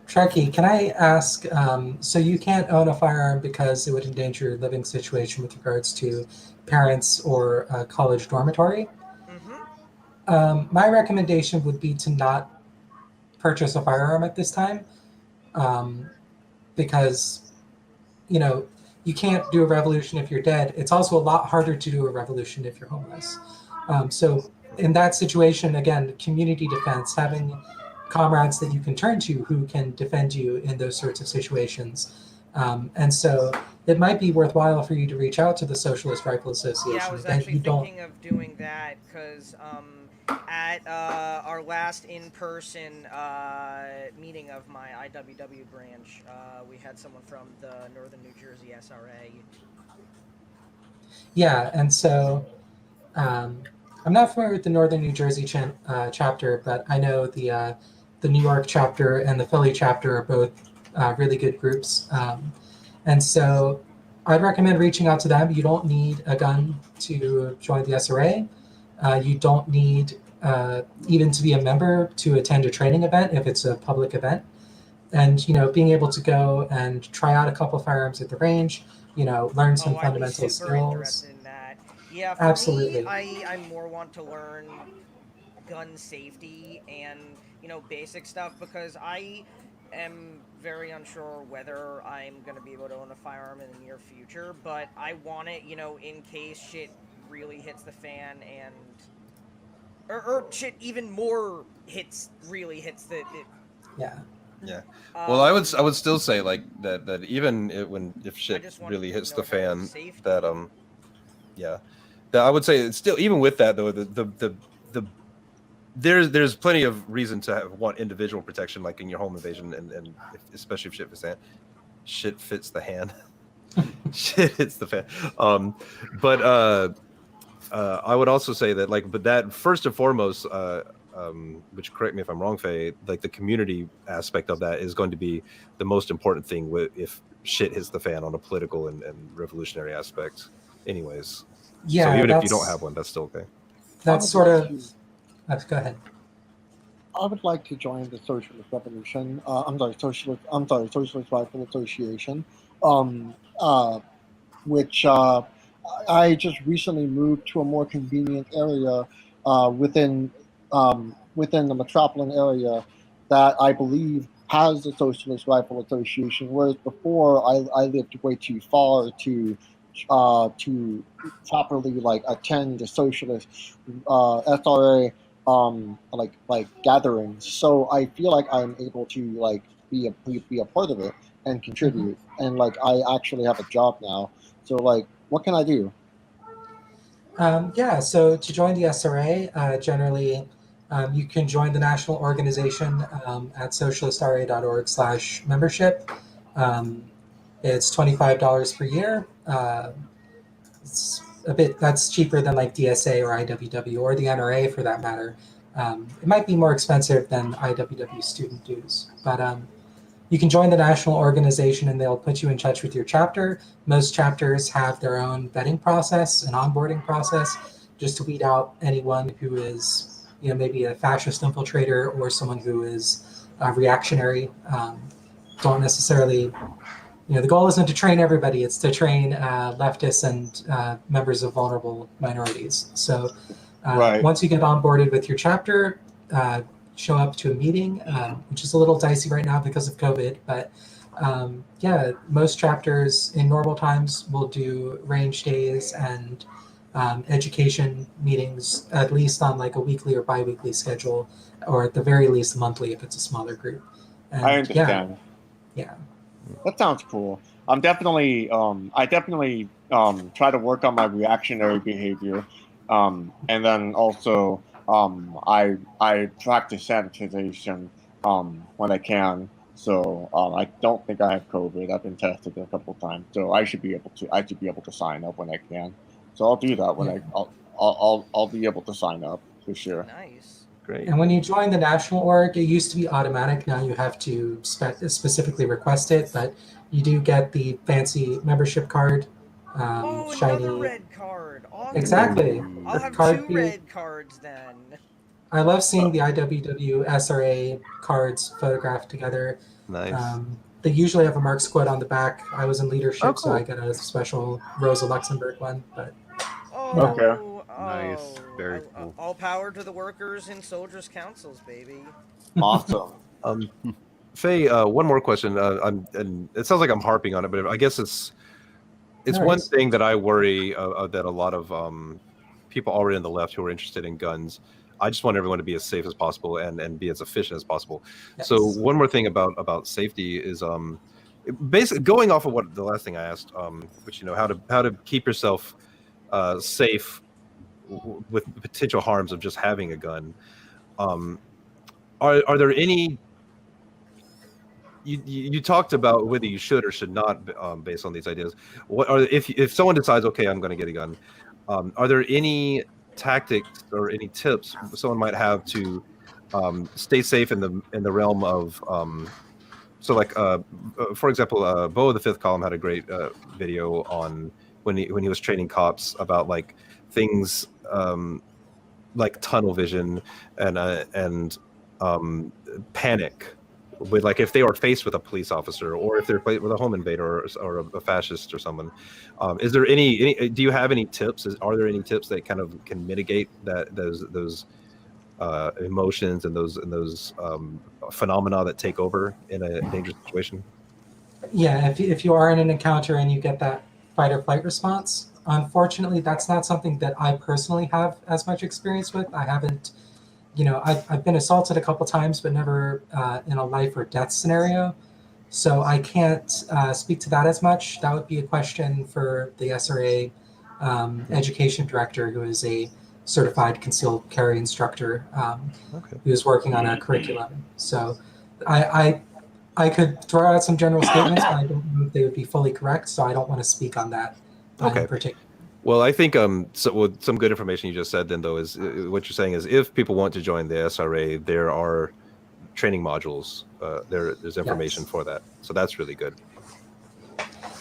B: Sharky, can I ask, so you can't own a firearm because it would endanger your living situation with regards to parents or a college dormitory? My recommendation would be to not purchase a firearm at this time, because, you know, you can't do a revolution if you're dead. It's also a lot harder to do a revolution if you're homeless. So in that situation, again, community defense, having comrades that you can turn to who can defend you in those sorts of situations. And so it might be worthwhile for you to reach out to the Socialist Rifle Association.
E: Yeah, I was actually thinking of doing that because at our last in-person meeting of my IWW branch, we had someone from the Northern New Jersey SRA.
B: Yeah, and so I'm not familiar with the Northern New Jersey chapter, but I know the New York chapter and the Philly chapter are both really good groups. And so I'd recommend reaching out to them. You don't need a gun to join the SRA. You don't need even to be a member to attend a training event if it's a public event. And, you know, being able to go and try out a couple firearms at the range, you know, learn some fundamental
E: I'd be super
B: skills.
E: interested in that. Yeah, for
B: Absolutely.
E: me, I more want to learn gun safety and, you know, basic stuff because I am very unsure whether I'm going to be able to own a firearm in the near future, but I want it, you know, in case shit really hits the fan and or shit even more really hits the
B: Yeah.
A: Yeah. Well, I would still say like that even if shit
E: just wanted
A: really
E: to
A: hits
E: know
A: the
E: how to
A: fan,
E: safety.
A: that yeah, that I would say it's still, even with that though, the there's plenty of reason to want individual protection, like in your home invasion, and especially if shit fits the hand. Shit hits the fan. But I would also say that, like, but that first and foremost, which, correct me if I'm wrong, Faye, like the community aspect of that is going to be the most important thing if shit hits the fan on a political and revolutionary aspect anyways.
B: Yeah.
A: So even if you don't have one, that's still okay.
B: That's sort of, go ahead.
G: I would like to join the Socialist Revolution. Socialist Rifle Association, which I just recently moved to a more convenient area within the metropolitan area that I believe has the Socialist Rifle Association, whereas before I lived way too far to properly like attend the Socialist SRA like gatherings. So I feel like I'm able to like be a part of it and contribute. And like I actually have a job now. So like, what can I do?
B: Yeah, so to join the SRA, generally, you can join the national organization at socialistra.org/membership. It's $25 per year. It's that's cheaper than like DSA or IWW or the NRA for that matter. It might be more expensive than IWW student dues, but you can join the national organization and they'll put you in touch with your chapter. Most chapters have their own vetting process and onboarding process just to weed out anyone who is, you know, maybe a fascist infiltrator or someone who is reactionary. Don't necessarily, you know, the goal isn't to train everybody, it's to train leftists and members of vulnerable minorities. So
F: Right.
B: once you get onboarded with your chapter, show up to a meeting, which is a little dicey right now because of COVID, but yeah, most chapters in normal times will do range days and education meetings, at least on like a weekly or bi-weekly schedule, or at the very least monthly if it's a smaller group. And
F: I understand.
B: Yeah.
F: That sounds cool. I definitely try to work on my reactionary behavior, and then also I practice sanitization when I can. So I don't think I have COVID. I've been tested a couple times, so I should be able to sign up when I can. So I'll do that when I'll be able to sign up for sure.
E: Nice.
A: Great.
B: And when you join the national org, it used to be automatic. Now you have to specifically request it, but you do get the fancy membership card.
E: Oh,
B: Shiny.
E: another red card. Awesome.
B: Exactly.
E: I'll have
B: Card
E: 2
B: fee.
E: red cards then.
B: I love seeing the IWW SRA cards photographed together.
A: Nice.
B: They usually have a Mark Squad on the back. I was in leadership,
A: Oh,
B: so I
A: cool.
B: got a special Rosa Luxemburg one. But
E: Oh,
F: Okay.
C: Nice. Very cool.
E: All power to the workers and soldiers' councils, baby.
F: Awesome.
A: Faye, one more question. And it sounds like I'm harping on it, but I guess it's
B: No
A: one
B: worries.
A: thing that I worry that a lot of people already on the left who are interested in guns. I just want everyone to be as safe as possible and be as efficient as possible.
B: Yes.
A: So one more thing about safety is basically going off of what the last thing I asked, which how to keep yourself safe with potential harms of just having a gun. Are there any? You talked about whether you should or should not based on these ideas. What are if someone decides, okay, I'm going to get a gun, are there any tactics or any tips someone might have to stay safe in the realm of so like for example, Bo of the Fifth Column had a great video on when he was training cops about like things like tunnel vision and panic with like if they are faced with a police officer or if they're faced with a home invader or a fascist or someone. Is there any do you have any tips? Are there any tips that kind of can mitigate those emotions and those phenomena that take over in a dangerous situation?
B: Yeah, if you are in an encounter and you get that fight or flight response, unfortunately, that's not something that I personally have as much experience with. I haven't, I've been assaulted a couple times, but never in a life or death scenario. So I can't speak to that as much. That would be a question for the SRA education director, who is a certified concealed carry instructor who is working on a curriculum. So I could throw out some general statements, but I don't know if they would be fully correct, so I don't want to speak on that in particular.
A: Well, I think some good information you just said then, though, is what you're saying is if people want to join the SRA, there are training modules. There's information for that. So that's really good.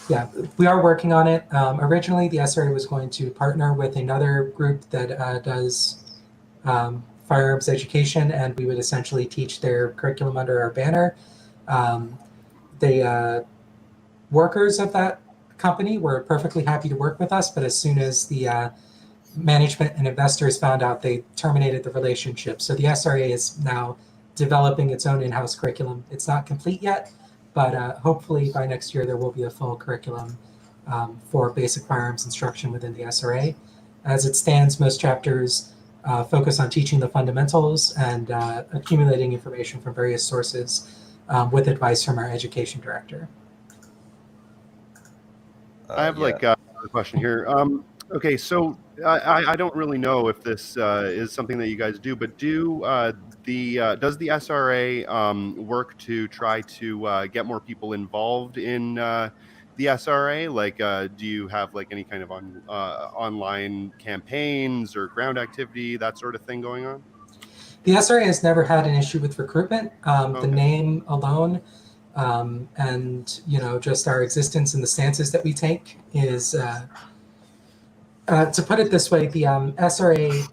B: Yeah, we are working on it. Originally, the SRA was going to partner with another group that does firearms education, and we would essentially teach their curriculum under our banner. The workers of that company were perfectly happy to work with us, but as soon as the management and investors found out, they terminated the relationship. So the SRA is now developing its own in-house curriculum. It's not complete yet, but hopefully by next year there will be a full curriculum for basic firearms instruction within the SRA. As it stands, most chapters focus on teaching the fundamentals and accumulating information from various sources with advice from our education director.
C: I have a question here. Okay, so I don't really know if this is something that you guys do, but does the SRA work to try to get more people involved in the SRA? Like, do you have like any kind of online campaigns or ground activity, that sort of thing going on?
B: The SRA has never had an issue with recruitment.
C: Okay.
B: The name alone and just our existence and the stances that we take is to put it this way, the SRA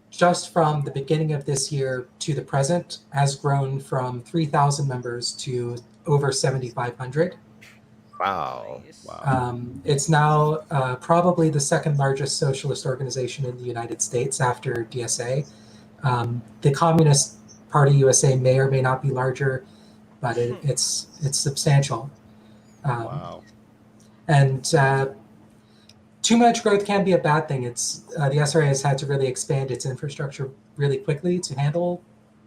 B: just from the beginning of this year to the present has grown from 3,000 members to over 7,500.
A: Wow.
E: Nice.
C: Wow.
B: It's now probably the second largest socialist organization in the United States after DSA. The Communist Party USA may or may not be larger, but it's substantial.
C: Wow.
B: And too much growth can be a bad thing. It's the SRA has had to really expand its infrastructure really quickly to handle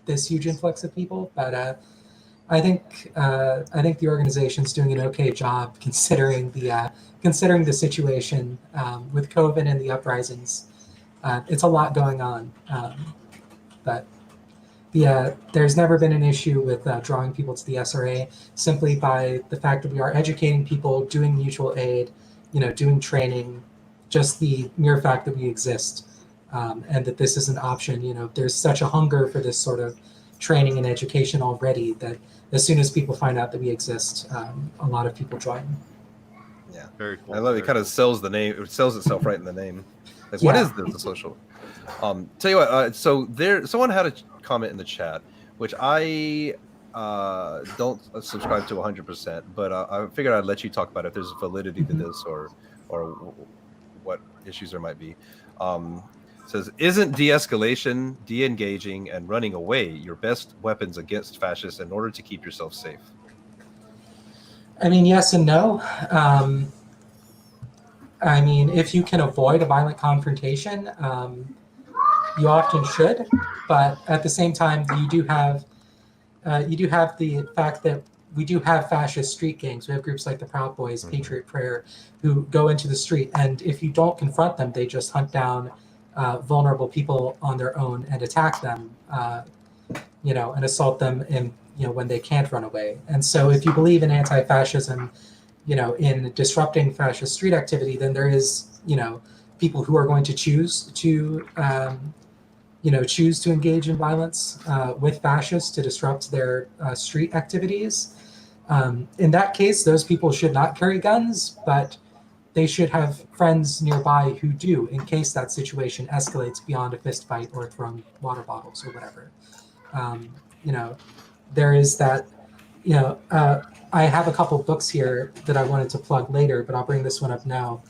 B: this huge influx of people. But I think the organization's doing an okay job considering the situation with COVID and the uprisings. It's a lot going on, but there's never been an issue with drawing people to the SRA simply by the fact that we are educating people, doing mutual aid, doing training, just the mere fact that we exist, and that this is an option. There's such a hunger for this sort of training and education already that as soon as people find out that we exist, a lot of people join.
A: Yeah,
C: Very cool.
A: I love it. It kind of sells the name. It sells itself right in the name. Like, what is the social? Tell you what. So someone had a comment in the chat, which I don't subscribe to 100%, but I figured I'd let you talk about it if there's validity to this or what issues there might be. It says, isn't de-escalation, de-engaging, and running away your best weapons against fascists in order to keep yourself safe?
B: I mean, yes and no. I mean, if you can avoid a violent confrontation, you often should. But at the same time, you do have the fact that we do have fascist street gangs. We have groups like the Proud Boys, Patriot Prayer, who go into the street, and if you don't confront them, they just hunt down vulnerable people on their own and attack them, and assault them in when they can't run away. And so, if you believe in anti-fascism, in disrupting fascist street activity, then there is people who are going to choose to engage in violence with fascists to disrupt their street activities. In that case, those people should not carry guns, but they should have friends nearby who do, in case that situation escalates beyond a fist fight or throwing water bottles or whatever. There is that. I have a couple books here that I wanted to plug later, but I'll bring this one up now.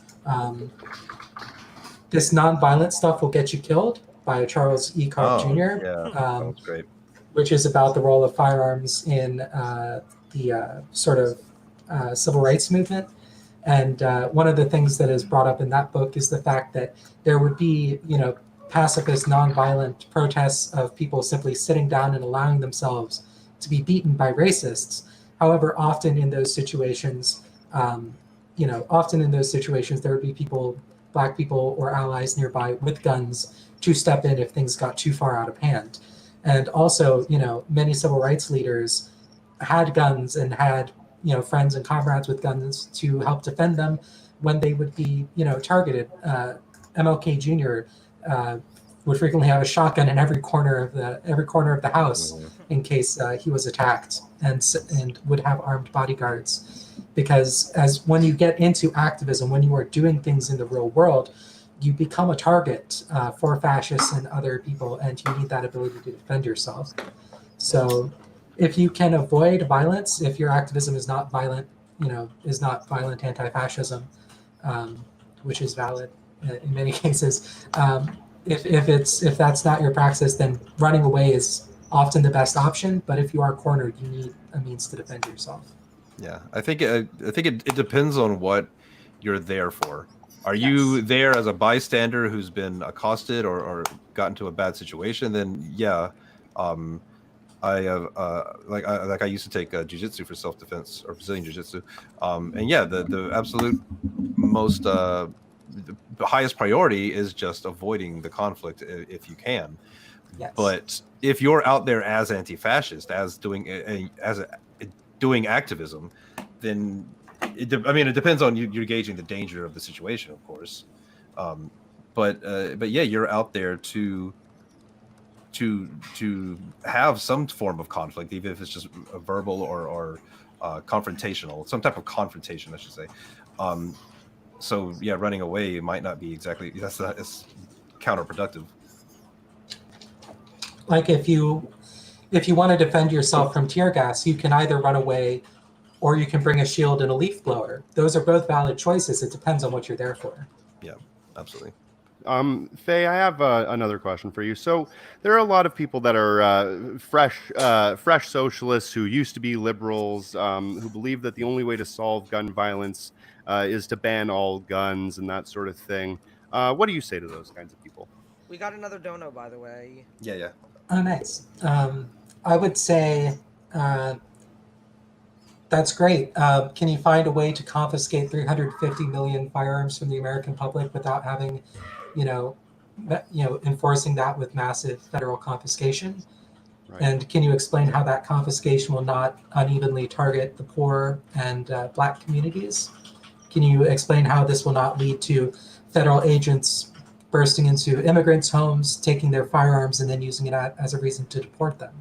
B: This Nonviolent Stuff Will Get You Killed by Charles E. Cobb Jr.
A: Yeah, that was great.
B: Which is about the role of firearms in the sort of civil rights movement. And one of the things that is brought up in that book is the fact that there would be, pacifist, nonviolent protests of people simply sitting down and allowing themselves to be beaten by racists. However, often in those situations, there would be people, Black people or allies nearby with guns to step in if things got too far out of hand. And also, many civil rights leaders had guns and had, friends and comrades with guns to help defend them when they would be, targeted. MLK Jr. Would frequently have a shotgun in every corner of the house in case he was attacked, and would have armed bodyguards, because when you get into activism, when you are doing things in the real world, you become a target for fascists and other people, and you need that ability to defend yourself. So if you can avoid violence, if your activism is not violent, anti-fascism, which is valid in many cases. If that's not your praxis, then running away is often the best option. But if you are cornered, you need a means to defend yourself.
A: Yeah, I think it depends on what you're there for. Are you there as a bystander who's been accosted or gotten to a bad situation? Then yeah, I have I used to take jiu-jitsu for self-defense or Brazilian jiu-jitsu, and yeah, the absolute most the highest priority is just avoiding the conflict if you can.
B: Yes.
A: But if you're out there as anti-fascist, as doing doing activism, then it depends on you're gauging the danger of the situation, of course. But yeah, you're out there to have some form of conflict, even if it's just a verbal or confrontational, some type of confrontation, I should say. So yeah, running away might not be exactly it's counterproductive.
B: Like if you want to defend yourself from tear gas, you can either run away or you can bring a shield and a leaf blower. Those are both valid choices. It depends on what you're there for.
A: Yeah, absolutely.
C: Faye, I have another question for you. So there are a lot of people that are fresh socialists who used to be liberals, who believe that the only way to solve gun violence is to ban all guns and that sort of thing. What do you say to those kinds of people?
E: We got another dono, by the way.
A: Yeah.
B: Oh, nice. I would say That's great. Can you find a way to confiscate 350 million firearms from the American public without having, you know, enforcing that with massive federal confiscation?
C: Right.
B: And can you explain how that confiscation will not unevenly target the poor and Black communities? Can you explain how this will not lead to federal agents bursting into immigrants' homes, taking their firearms, and then using it as a reason to deport them?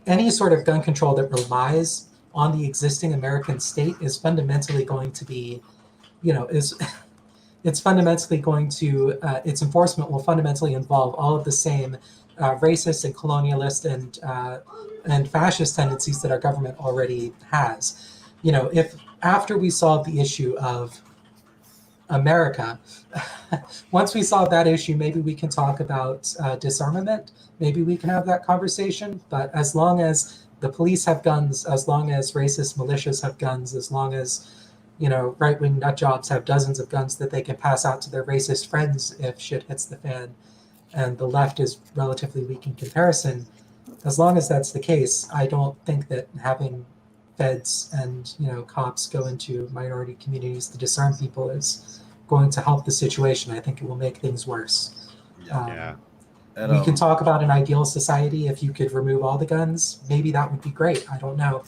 B: Any sort of gun control that relies on the existing American state is fundamentally going to be, it's fundamentally going to, its enforcement will fundamentally involve all of the same racist and colonialist and fascist tendencies that our government already has. If after we solve the issue of America, once we solve that issue, maybe we can talk about disarmament. Maybe we can have that conversation. But as long as the police have guns, as long as racist militias have guns, as long as right-wing nut jobs have dozens of guns that they can pass out to their racist friends if shit hits the fan, and the left is relatively weak in comparison, as long as that's the case, I don't think that having feds and cops go into minority communities to disarm people is going to help the situation. I think it will make things worse.
C: Yeah.
A: And,
B: We can talk about an ideal society. If you could remove all the guns, maybe that would be great. I don't know,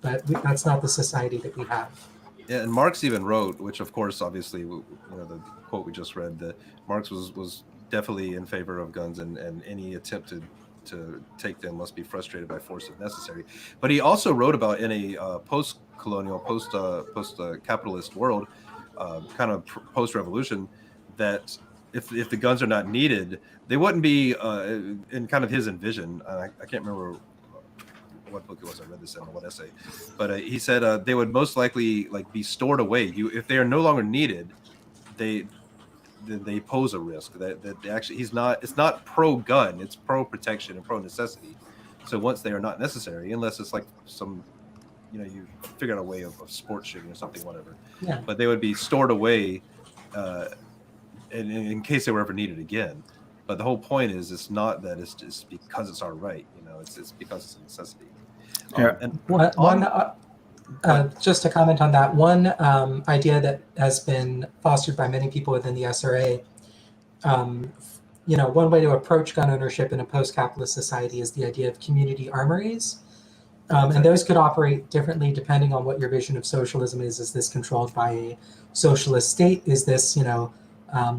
B: but that's not the society that we have.
A: Yeah, and Marx even wrote, which of course, obviously, the quote we just read, that Marx was definitely in favor of guns, and any attempt to take them must be frustrated by force if necessary. But he also wrote about in a post-colonial, post-capitalist world, kind of post-revolution, that if the guns are not needed, they wouldn't be in kind of his envision. I can't remember what book it was I read this in, or what essay, but he said they would most likely be stored away. If they are no longer needed, they pose a risk that actually it's not pro-gun, it's pro-protection and pro-necessity. So once they are not necessary, unless it's like some you figure out a way of sport shooting or something, whatever,
B: Yeah.
A: but they would be stored away in case they were ever needed again. But the whole point is, it's not that it's just because it's our right, it's because it's a necessity.
H: Yeah.
B: Just to comment on that, one idea that has been fostered by many people within the SRA, one way to approach gun ownership in a post-capitalist society is the idea of community armories. And those could operate differently depending on what your vision of socialism is. Is this controlled by a socialist state? Is this,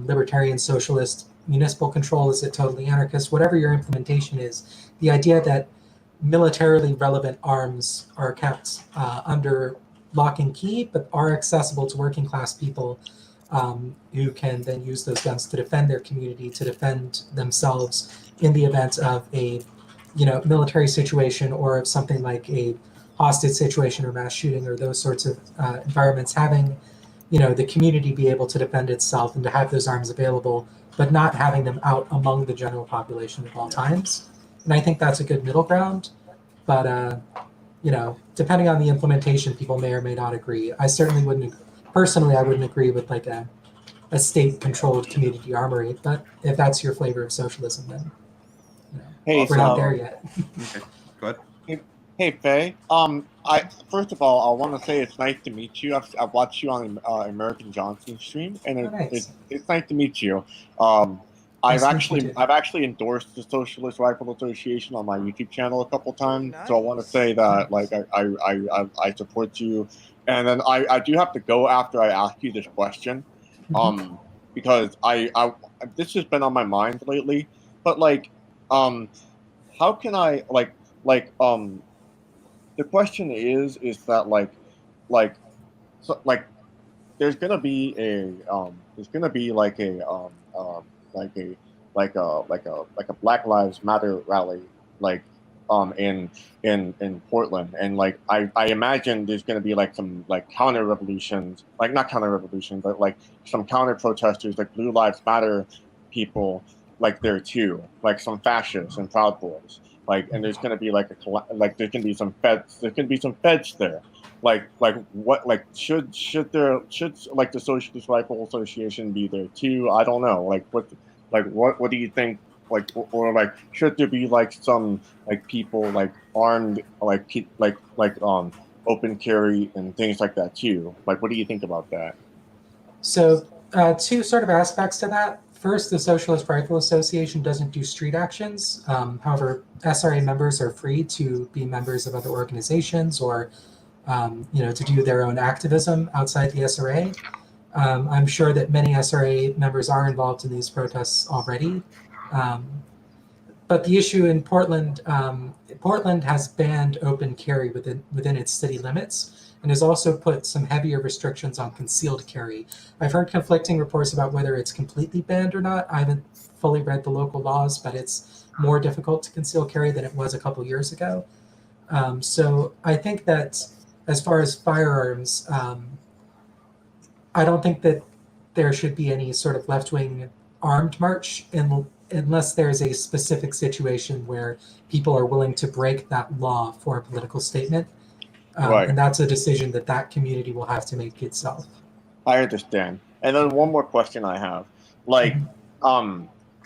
B: libertarian socialist municipal control? Is it totally anarchist? Whatever your implementation is, the idea that militarily relevant arms are kept under lock and key, but are accessible to working class people who can then use those guns to defend their community, to defend themselves in the event of a military situation, or of something like a hostage situation or mass shooting or those sorts of environments. Having the community be able to defend itself and to have those arms available, but not having them out among the general population at all times. And I think that's a good middle ground. But depending on the implementation, people may or may not agree. I certainly wouldn't agree with like a state-controlled community armory. But if that's your flavor of socialism, then we're not there yet.
A: Okay, go ahead.
F: Hey Faye, first of all, I want to say it's nice to meet you. I've watched you on American Johnson stream, and it's nice to meet you. I've actually endorsed the Socialist Rifle Association on my YouTube channel a couple times, so I want to say that I support you. And then I do have to go after I ask you this question, because this has been on my mind lately. But how can I the question is that there's gonna be a Black Lives Matter rally in Portland, and I imagine there's gonna be some counter revolutions, not counter revolutions, but some counter protesters, Blue Lives Matter people there too, some fascists and Proud Boys. And there's gonna be there's gonna be some feds. There's gonna be some feds there. Should the Socialist Rifle Association be there too? I don't know. What do you think or like should there be like some like people like armed like open carry and things like that too? Like, what do you think about that?
B: So, two sort of aspects to that. First, the Socialist Rifle Association doesn't do street actions. However, SRA members are free to be members of other organizations or, to do their own activism outside the SRA. I'm sure that many SRA members are involved in these protests already. But the issue in Portland, Portland has banned open carry within its city limits, and has also put some heavier restrictions on concealed carry. I've heard conflicting reports about whether it's completely banned or not. I haven't fully read the local laws, but it's more difficult to conceal carry than it was a couple years ago. So I think that as far as firearms, I don't think that there should be any sort of left-wing armed march unless there's a specific situation where people are willing to break that law for a political statement.
F: Right.
B: And that's a decision that community will have to make itself.
F: I understand. And then one more question I have, like,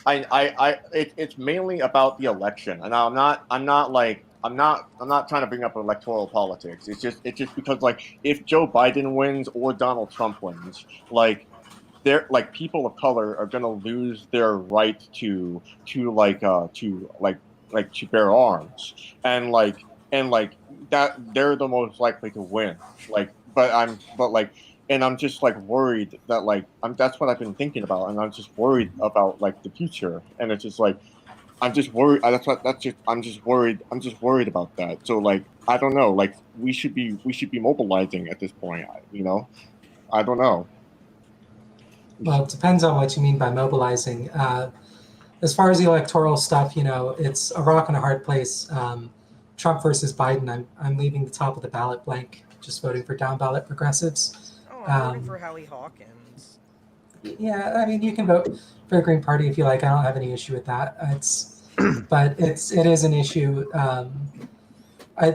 F: it's mainly about the election, and I'm not trying to bring up electoral politics. It's just because like if Joe Biden wins or Donald Trump wins, like they're like people of color are gonna lose their right to bear arms, and that they're the most likely to win. And I'm just like worried that that's what I've been thinking about, and I'm just worried about like the future, and it's just like I'm just worried. I'm just worried about that. So like I don't know. Like we should be mobilizing at this point. I don't know.
B: Well, it depends on what you mean by mobilizing. As far as the electoral stuff, it's a rock and a hard place. Trump versus Biden. I'm leaving the top of the ballot blank, just voting for down ballot progressives.
E: Oh, I'm voting for Howie Hawkins.
B: Yeah, I mean, you can vote for the Green Party if you like. I don't have any issue with that. But it is an issue.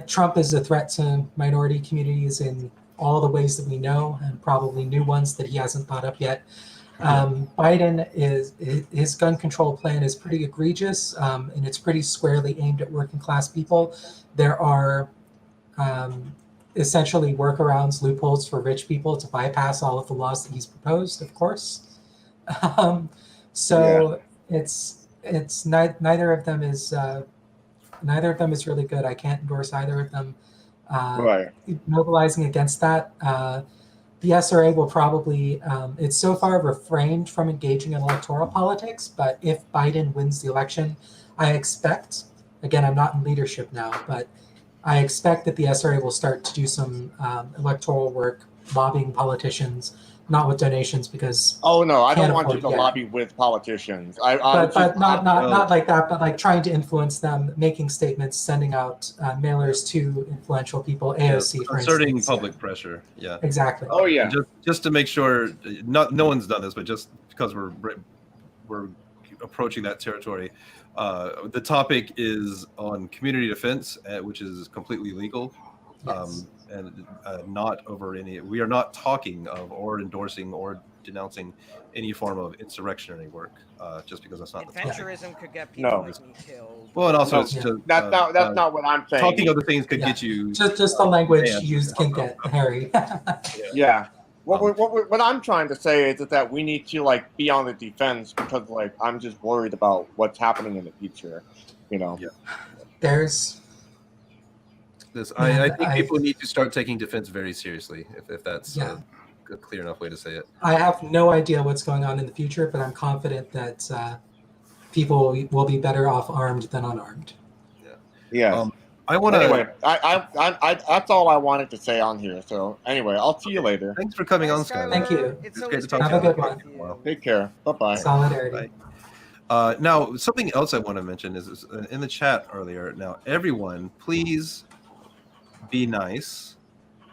B: Trump is a threat to minority communities in all the ways that we know, and probably new ones that he hasn't thought up yet. Biden his gun control plan is pretty egregious, and it's pretty squarely aimed at working class people. There are essentially workarounds, loopholes for rich people to bypass all of the laws that he's proposed, of course. It's neither of them is really good. I can't endorse either of them.
F: Right.
B: Mobilizing against that, the SRA will probably, it's so far refrained from engaging in electoral politics, but if Biden wins the election, I expect, again, I'm not in leadership now, but I expect that the SRA will start to do some electoral work, lobbying politicians, not with donations, because
F: Oh no, I don't want you to
B: afford- yeah.
F: lobby with politicians.
B: but not like that, but like trying to influence them, making statements, sending out mailers to influential people, AOC, for
A: Asserting
B: instance.
A: public pressure. Yeah.
B: Exactly.
F: Oh yeah.
A: Just to make sure, no one's done this, but just because we're approaching that territory, the topic is on community defense, which is completely legal,
B: Yes.
A: and not over any. We are not talking of or endorsing or denouncing any form of insurrectionary work, just because that's not the topic.
E: Adventurism could get people
F: No.
E: like me killed.
A: Well, and also
F: No,
A: it's just
F: That's not what I'm saying.
A: talking other things could
B: Yeah.
A: get you.
B: Just the language
A: Yeah.
B: used can get hairy.
F: Yeah. What I'm trying to say is that we need to like be on the defense because like I'm just worried about what's happening in the future.
A: Yeah.
B: There's
A: This, I think
B: I-
A: people need to start taking defense very seriously, if that's
B: Yeah.
A: a clear enough way to say it.
B: I have no idea what's going on in the future, but I'm confident that people will be better off armed than unarmed.
F: Yeah.
A: I want to.
F: Anyway, I that's all I wanted to say on here. So anyway, I'll see you later.
A: Thanks for coming on,
E: Thanks,
A: Skylar.
B: Thank you.
E: It's
A: It's
E: always
A: great to talk
B: to you. Have a good
E: you.
F: Take care. Bye bye.
B: Solidarity.
A: Bye. Now, something else I want to mention is in the chat earlier. Now, everyone, please be nice.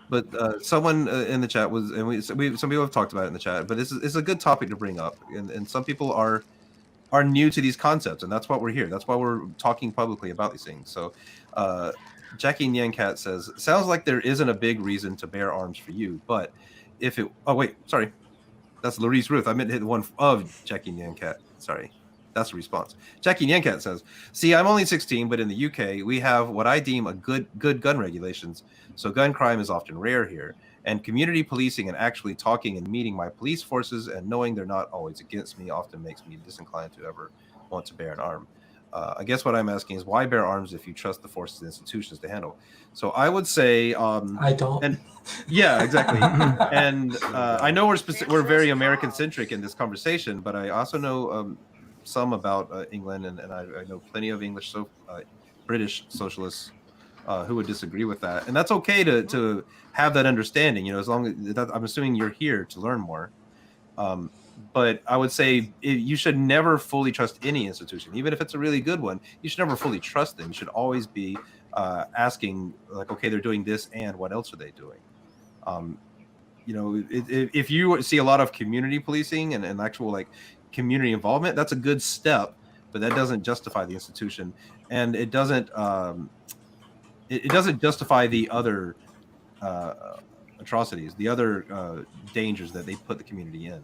A: But someone in the chat was, and some people have talked about it in the chat. But it's a good topic to bring up, and some people are new to these concepts, and that's why we're here. That's why we're talking publicly about these things. So, Jackie Nyancat says, "Sounds like there isn't a big reason to bear arms for you, but oh wait, sorry, that's Larice Ruth. I meant to hit the one of Jackie Nyancat. Sorry." That's the response. Jackie Nyankat says, "See, I'm only 16, but in the UK, we have what I deem a good gun regulations. So gun crime is often rare here. And community policing and actually talking and meeting my police forces and knowing they're not always against me often makes me disinclined to ever want to bear an arm. I guess what I'm asking is why bear arms if you trust the forces and institutions to handle?" So I would say,
B: I don't.
A: and yeah, exactly. And I know we're very American centric in this conversation, but I also know some about England, and I know plenty of British socialists who would disagree with that, and that's okay to have that understanding. You know, as long as I'm assuming you're here to learn more. But I would say you should never fully trust any institution, even if it's a really good one. You should never fully trust them. You should always be asking, like, okay, they're doing this, and what else are they doing? You know, if you see a lot of community policing and actual like community involvement, that's a good step, but that doesn't justify the institution, and it doesn't justify the other atrocities, the other dangers that they put the community in.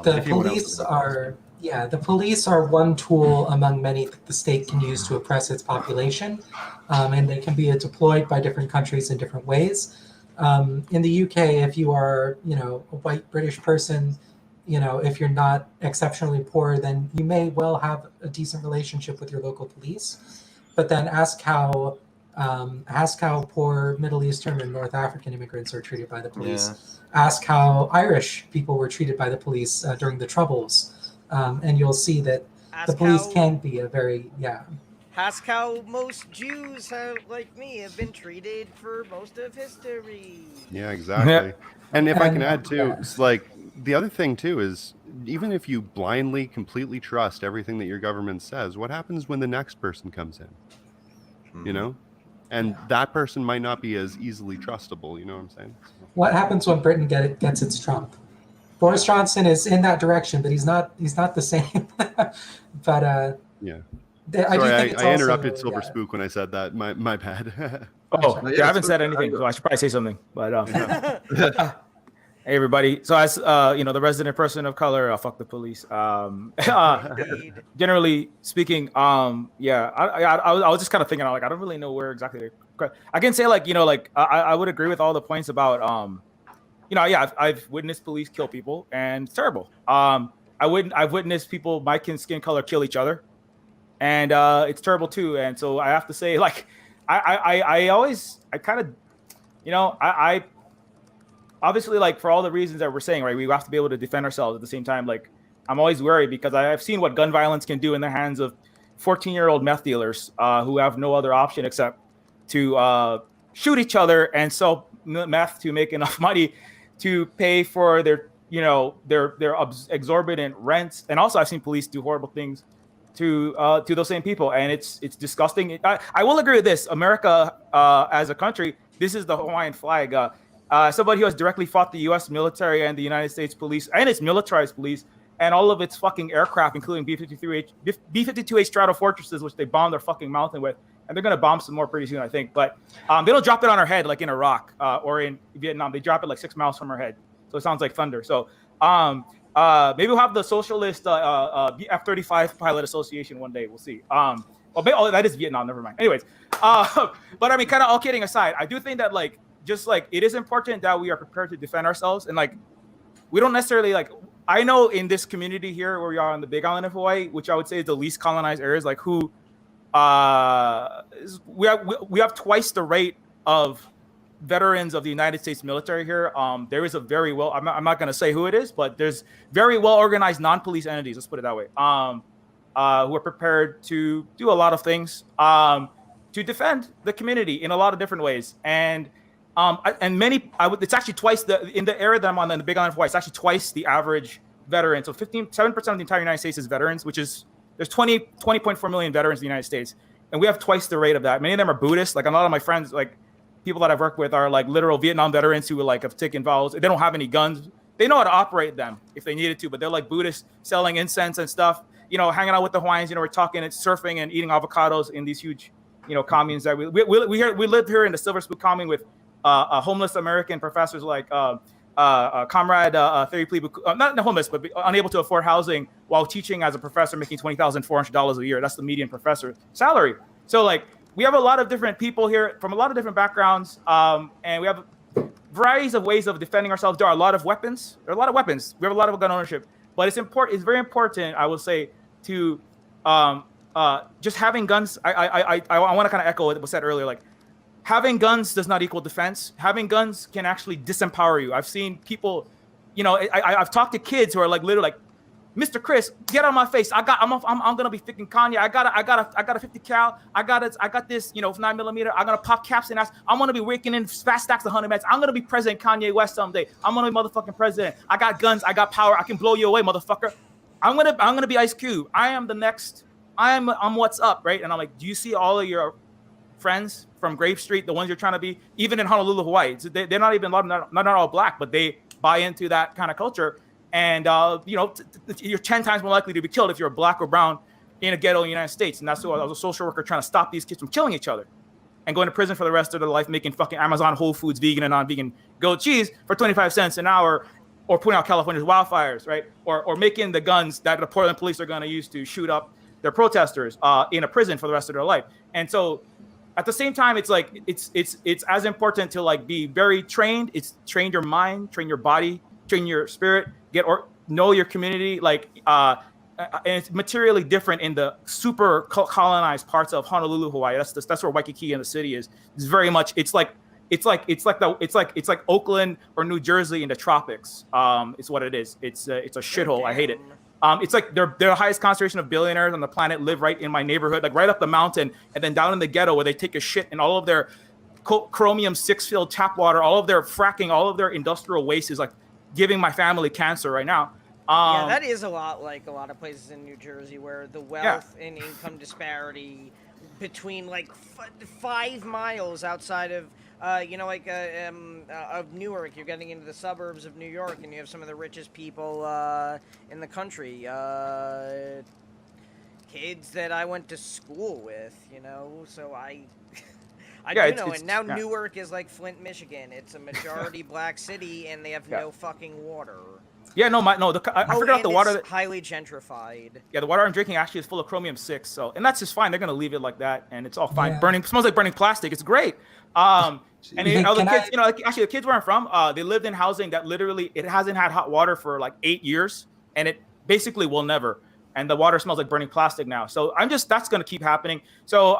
B: The police are one tool among many that the state can use to oppress its population, and they can be deployed by different countries in different ways. In the UK, if you are, you know, a white British person, you know, if you're not exceptionally poor, then you may well have a decent relationship with your local police. But then ask how poor Middle Eastern and North African immigrants are treated by the police.
A: Yeah.
B: Ask how Irish people were treated by the police during the Troubles, and you'll see that the police can be a very
E: Ask how most Jews like me have been treated for most of history.
C: Yeah, exactly. And if I can add too,
B: yeah.
C: it's like the other thing too is even if you blindly, completely trust everything that your government says, what happens when the next person comes in? You know, and that person might not be as easily trustable. You know what I'm saying?
B: What happens when Britain gets its Trump? Boris Johnson is in that direction, but he's not the same. But
C: yeah.
B: I
C: interrupted Silver Spook when I said that. My bad.
H: Oh, yeah, I haven't said anything, so I should probably say something. But hey, everybody. So as you know, the resident person of color, fuck the police. Generally speaking, yeah, I was just kind of thinking, like, I don't really know where exactly. I can say, like, you know, like I would agree with all the points about, you know, yeah, I've witnessed police kill people, and it's terrible. I've witnessed people my skin color kill each other, and it's terrible too. And so I have to say, like, I kind of, you know, I obviously, like, for all the reasons that we're saying, right, we have to be able to defend ourselves. At the same time, like, I'm always worried because I've seen what gun violence can do in the hands of 14-year-old meth dealers who have no other option except to shoot each other and sell meth to make enough money to pay for their, you know, their exorbitant rents. And also, I've seen police do horrible things to those same people, and it's disgusting. I will agree with this. America, as a country, this is the Hawaiian flag. Somebody who has directly fought the U.S. military and the United States police and its militarized police and all of its fucking aircraft, including B-52H Stratofortresses, which they bombed their fucking mountain with, and they're gonna bomb some more pretty soon, I think. But they don't drop it on our head like in Iraq or in Vietnam. They drop it like 6 miles from our head, so it sounds like thunder. So maybe we'll have the socialist F-35 Pilot Association one day. We'll see. That is Vietnam. Never mind. Anyways, but I mean, kind of all kidding aside, I do think that, like, just like it is important that we are prepared to defend ourselves, and like we don't necessarily, like, I know in this community here where we are on the Big Island of Hawaii, which I would say is the least colonized areas, like who we have twice the rate of veterans of the United States military here. There is a very well, I'm not going to say who it is, but there's very well organized non-police entities, let's put it that way, who are prepared to do a lot of things to defend the community in a lot of different ways. And it's actually twice in the area that I'm on, in the Big Island of Hawaii, it's actually twice the average veteran. So 7% of the entire United States is veterans, which is, there's 20.4 million veterans in the United States. And we have twice the rate of that. Many of them are Buddhists. Like, a lot of my friends, like people that I've worked with, are like literal Vietnam veterans who like have taken vows. They don't have any guns. They know how to operate them if they needed to, but they're like Buddhists selling incense and stuff, you know, hanging out with the Hawaiians. You know, we're talking and surfing and eating avocados in these huge, you know, communes that we live here in the Silver Spook commune with homeless American professors like comrade Theory Plebe, not homeless, but unable to afford housing while teaching as a professor, making $20,400 a year. That's the median professor salary. So like we have a lot of different people here from a lot of different backgrounds, and we have varieties of ways of defending ourselves. There are a lot of weapons. There are a lot of weapons. We have a lot of gun ownership, but it's important. It's very important, I will say, to just having guns. I want to kind of echo what was said earlier. Like having guns does not equal defense. Having guns can actually disempower you. I've seen people, you know, I've talked to kids who are like literally like, Mr. Chris, get out of my face. I'm gonna be freaking Kanye. I got a 50 cal. I got this, you know, 9mm. I'm gonna pop caps and ass. I'm gonna be raking in fast stacks of 100 meds. I'm gonna be President Kanye West someday. I'm gonna be motherfucking president. I got guns. I got power. I can blow you away, motherfucker. I'm gonna be Ice Cube. I am the next. I'm what's up, right? And I'm like, do you see all of your friends from Grave Street, the ones you're trying to be, even in Honolulu, Hawaii? They're not even not all black, but they buy into that kind of culture. And, you know, you're 10 times more likely to be killed if you're black or brown in a ghetto in the United States. And that's why I was a social worker trying to stop these kids from killing each other and going to prison for the rest of their life, making fucking Amazon, Whole Foods, vegan and non-vegan goat cheese for 25 cents an hour, or putting out California's wildfires, right? Or making the guns that the Portland police are going to use to shoot up their protesters in a prison for the rest of their life. And so at the same time, it's like, it's as important to like be very trained. It's train your mind, train your body, train your spirit, know your community, like and it's materially different in the super colonized parts of Honolulu, Hawaii. That's where Waikiki in the city is. It's very much it's like Oakland or New Jersey in the tropics. It's what it is. It's a shithole. I hate it. It's like the highest concentration of billionaires on the planet live right in my neighborhood, like right up the mountain, and then down in the ghetto where they take a shit and all of their chromium 6 filled tap water, all of their fracking, all of their industrial waste is like giving my family cancer right now.
E: Yeah, that is a lot like a lot of places in New Jersey where the wealth and income disparity between like 5 miles outside of, you know, like of Newark, you're getting into the suburbs of New York, and you have some of the richest people in the country. Kids that I went to school with, you know, so I do know. And now Newark is like Flint, Michigan. It's a majority black city, and they have no fucking water.
H: Yeah, I forgot the water.
E: It's highly gentrified.
H: Yeah, the water I'm drinking actually is full of chromium 6, so and that's just fine. They're gonna leave it like that, and it's all fine. Yeah. Smells like burning plastic. It's great. And all the kids, you know, like, actually the kids where I'm from, they lived in housing that literally it hasn't had hot water for like 8 years, and it basically will never. And the water smells like burning plastic now. So that's going to keep happening. So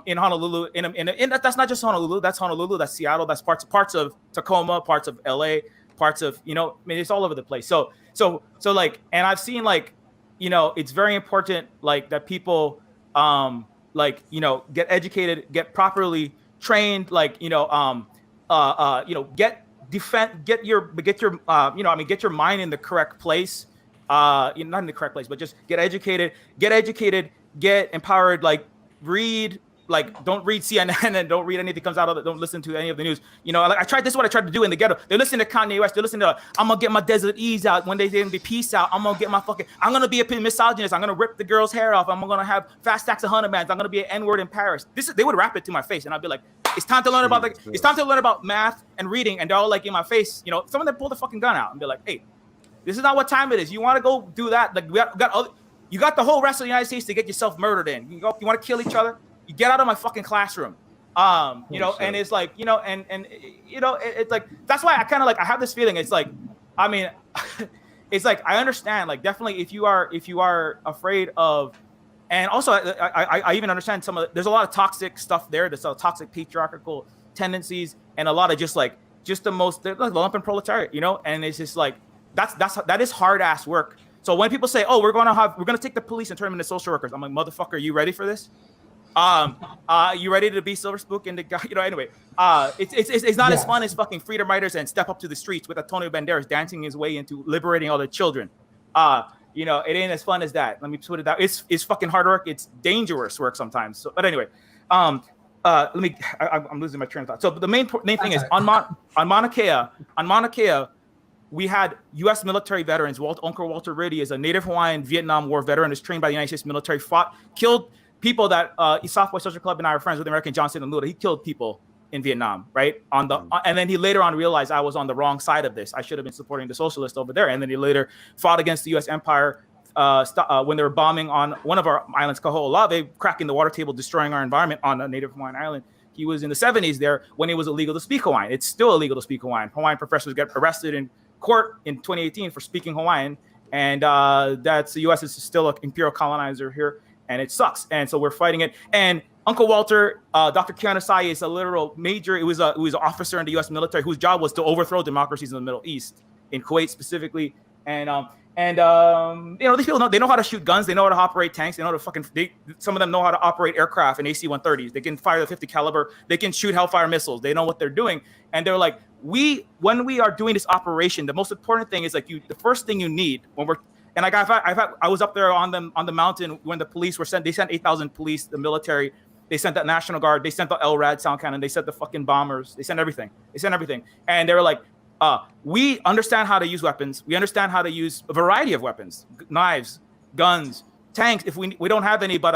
H: in Honolulu, that's not just Honolulu. That's Honolulu. That's Seattle. That's parts of Tacoma, parts of LA, parts of, you know, I mean, it's all over the place. So like, and I've seen like, you know, it's very important like that people like, you know, get educated, get properly trained, like, you know, get your mind in the correct place. Not in the correct place, but just get educated, get empowered, like read, like don't read CNN and don't read anything that comes out of it. Don't listen to any of the news. You know, like this is what I tried to do in the ghetto. They listen to Kanye West. They listen to, I'm going to get my Desert Ease out. When they didn't be peace out, I'm going to get my I'm going to be a misogynist. I'm going to rip the girl's hair off. I'm going to have fast stacks of 100 mans. I'm going to be an N-word in Paris. They would rap it to my face. And I'd be like, it's time to learn about math and reading. And they're all like in my face, you know, some of them pull the fucking gun out and be like, hey, this is not what time it is. You want to go do that? Like you got the whole rest of the United States to get yourself murdered in. You want to kill each other? You get out of my fucking classroom. You know, and it's like, you know, and you know, it's like that's why I kind of like I have this feeling. It's like, I mean, it's like I understand. Like definitely, if you are afraid of, and also I even understand there's a lot of toxic stuff there. There's a toxic patriarchal tendencies and a lot of just the most like lumpen proletariat, you know, and it's just like. That is hard ass work. So when people say, "Oh, we're gonna take the police and turn them into social workers," I'm like, "Motherfucker, are you ready for this? You ready to be Silver Spook and the guy?" You know. Anyway, it's not as fun as fucking freedom riders and step up to the streets with Antonio Banderas dancing his way into liberating all the children. You know, it ain't as fun as that. Let me put it down. It's fucking hard work. It's dangerous work sometimes. So, but anyway, I'm losing my train of thought. So the main thing is on Mauna Kea. We had U.S. military veterans. Uncle Walter Riddy is a Native Hawaiian Vietnam War veteran, is trained by the United States military, killed people that Software Social Club and I are friends with American Johnson and Luda. He killed people in Vietnam, right? And then he later on realized I was on the wrong side of this. I should have been supporting the socialists over there. And then he later fought against the U.S. empire when they were bombing on one of our islands, Kaho'olawe, cracking the water table, destroying our environment on a native Hawaiian island. He was in the 70s there when it was illegal to speak Hawaiian. It's still illegal to speak Hawaiian. Hawaiian professors get arrested in court in 2018 for speaking Hawaiian. And that's the U.S. is still an imperial colonizer here, and it sucks. And so we're fighting it. And Uncle Walter, Dr. Keanu Sai is a literal major. He was an officer in the U.S. military whose job was to overthrow democracies in the Middle East, in Kuwait specifically. And you know, these people they know how to shoot guns. They know how to operate tanks. They know how to some of them know how to operate aircraft and AC-130s. They can fire the 50 caliber. They can shoot Hellfire missiles. They know what they're doing. And they're like, when we are doing this operation, the most important thing is like the first thing you need when we're, and like I was up there on the mountain when the police were sent. They sent 8,000 police, the military. They sent the National Guard. They sent the LRAD sound cannon. They sent the fucking bombers. They sent everything. And they were like, we understand how to use weapons. We understand how to use a variety of weapons, knives, guns, tanks. If we don't have any, but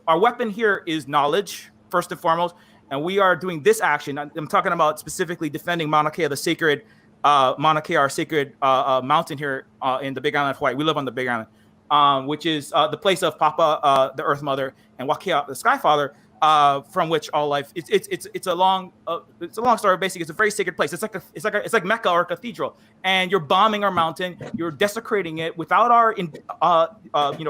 H: our weapon here is knowledge, first and foremost. And we are doing this action. I'm talking about specifically defending Mauna Kea, the sacred Mauna Kea, our sacred mountain here in the Big Island of Hawaii. We live on the Big Island, which is the place of Papa, the Earth Mother, and Wakea, the Sky Father, from which all life. It's a long story. Basically, it's a very sacred place. It's like Mecca or a cathedral. And you're bombing our mountain. You're desecrating it without our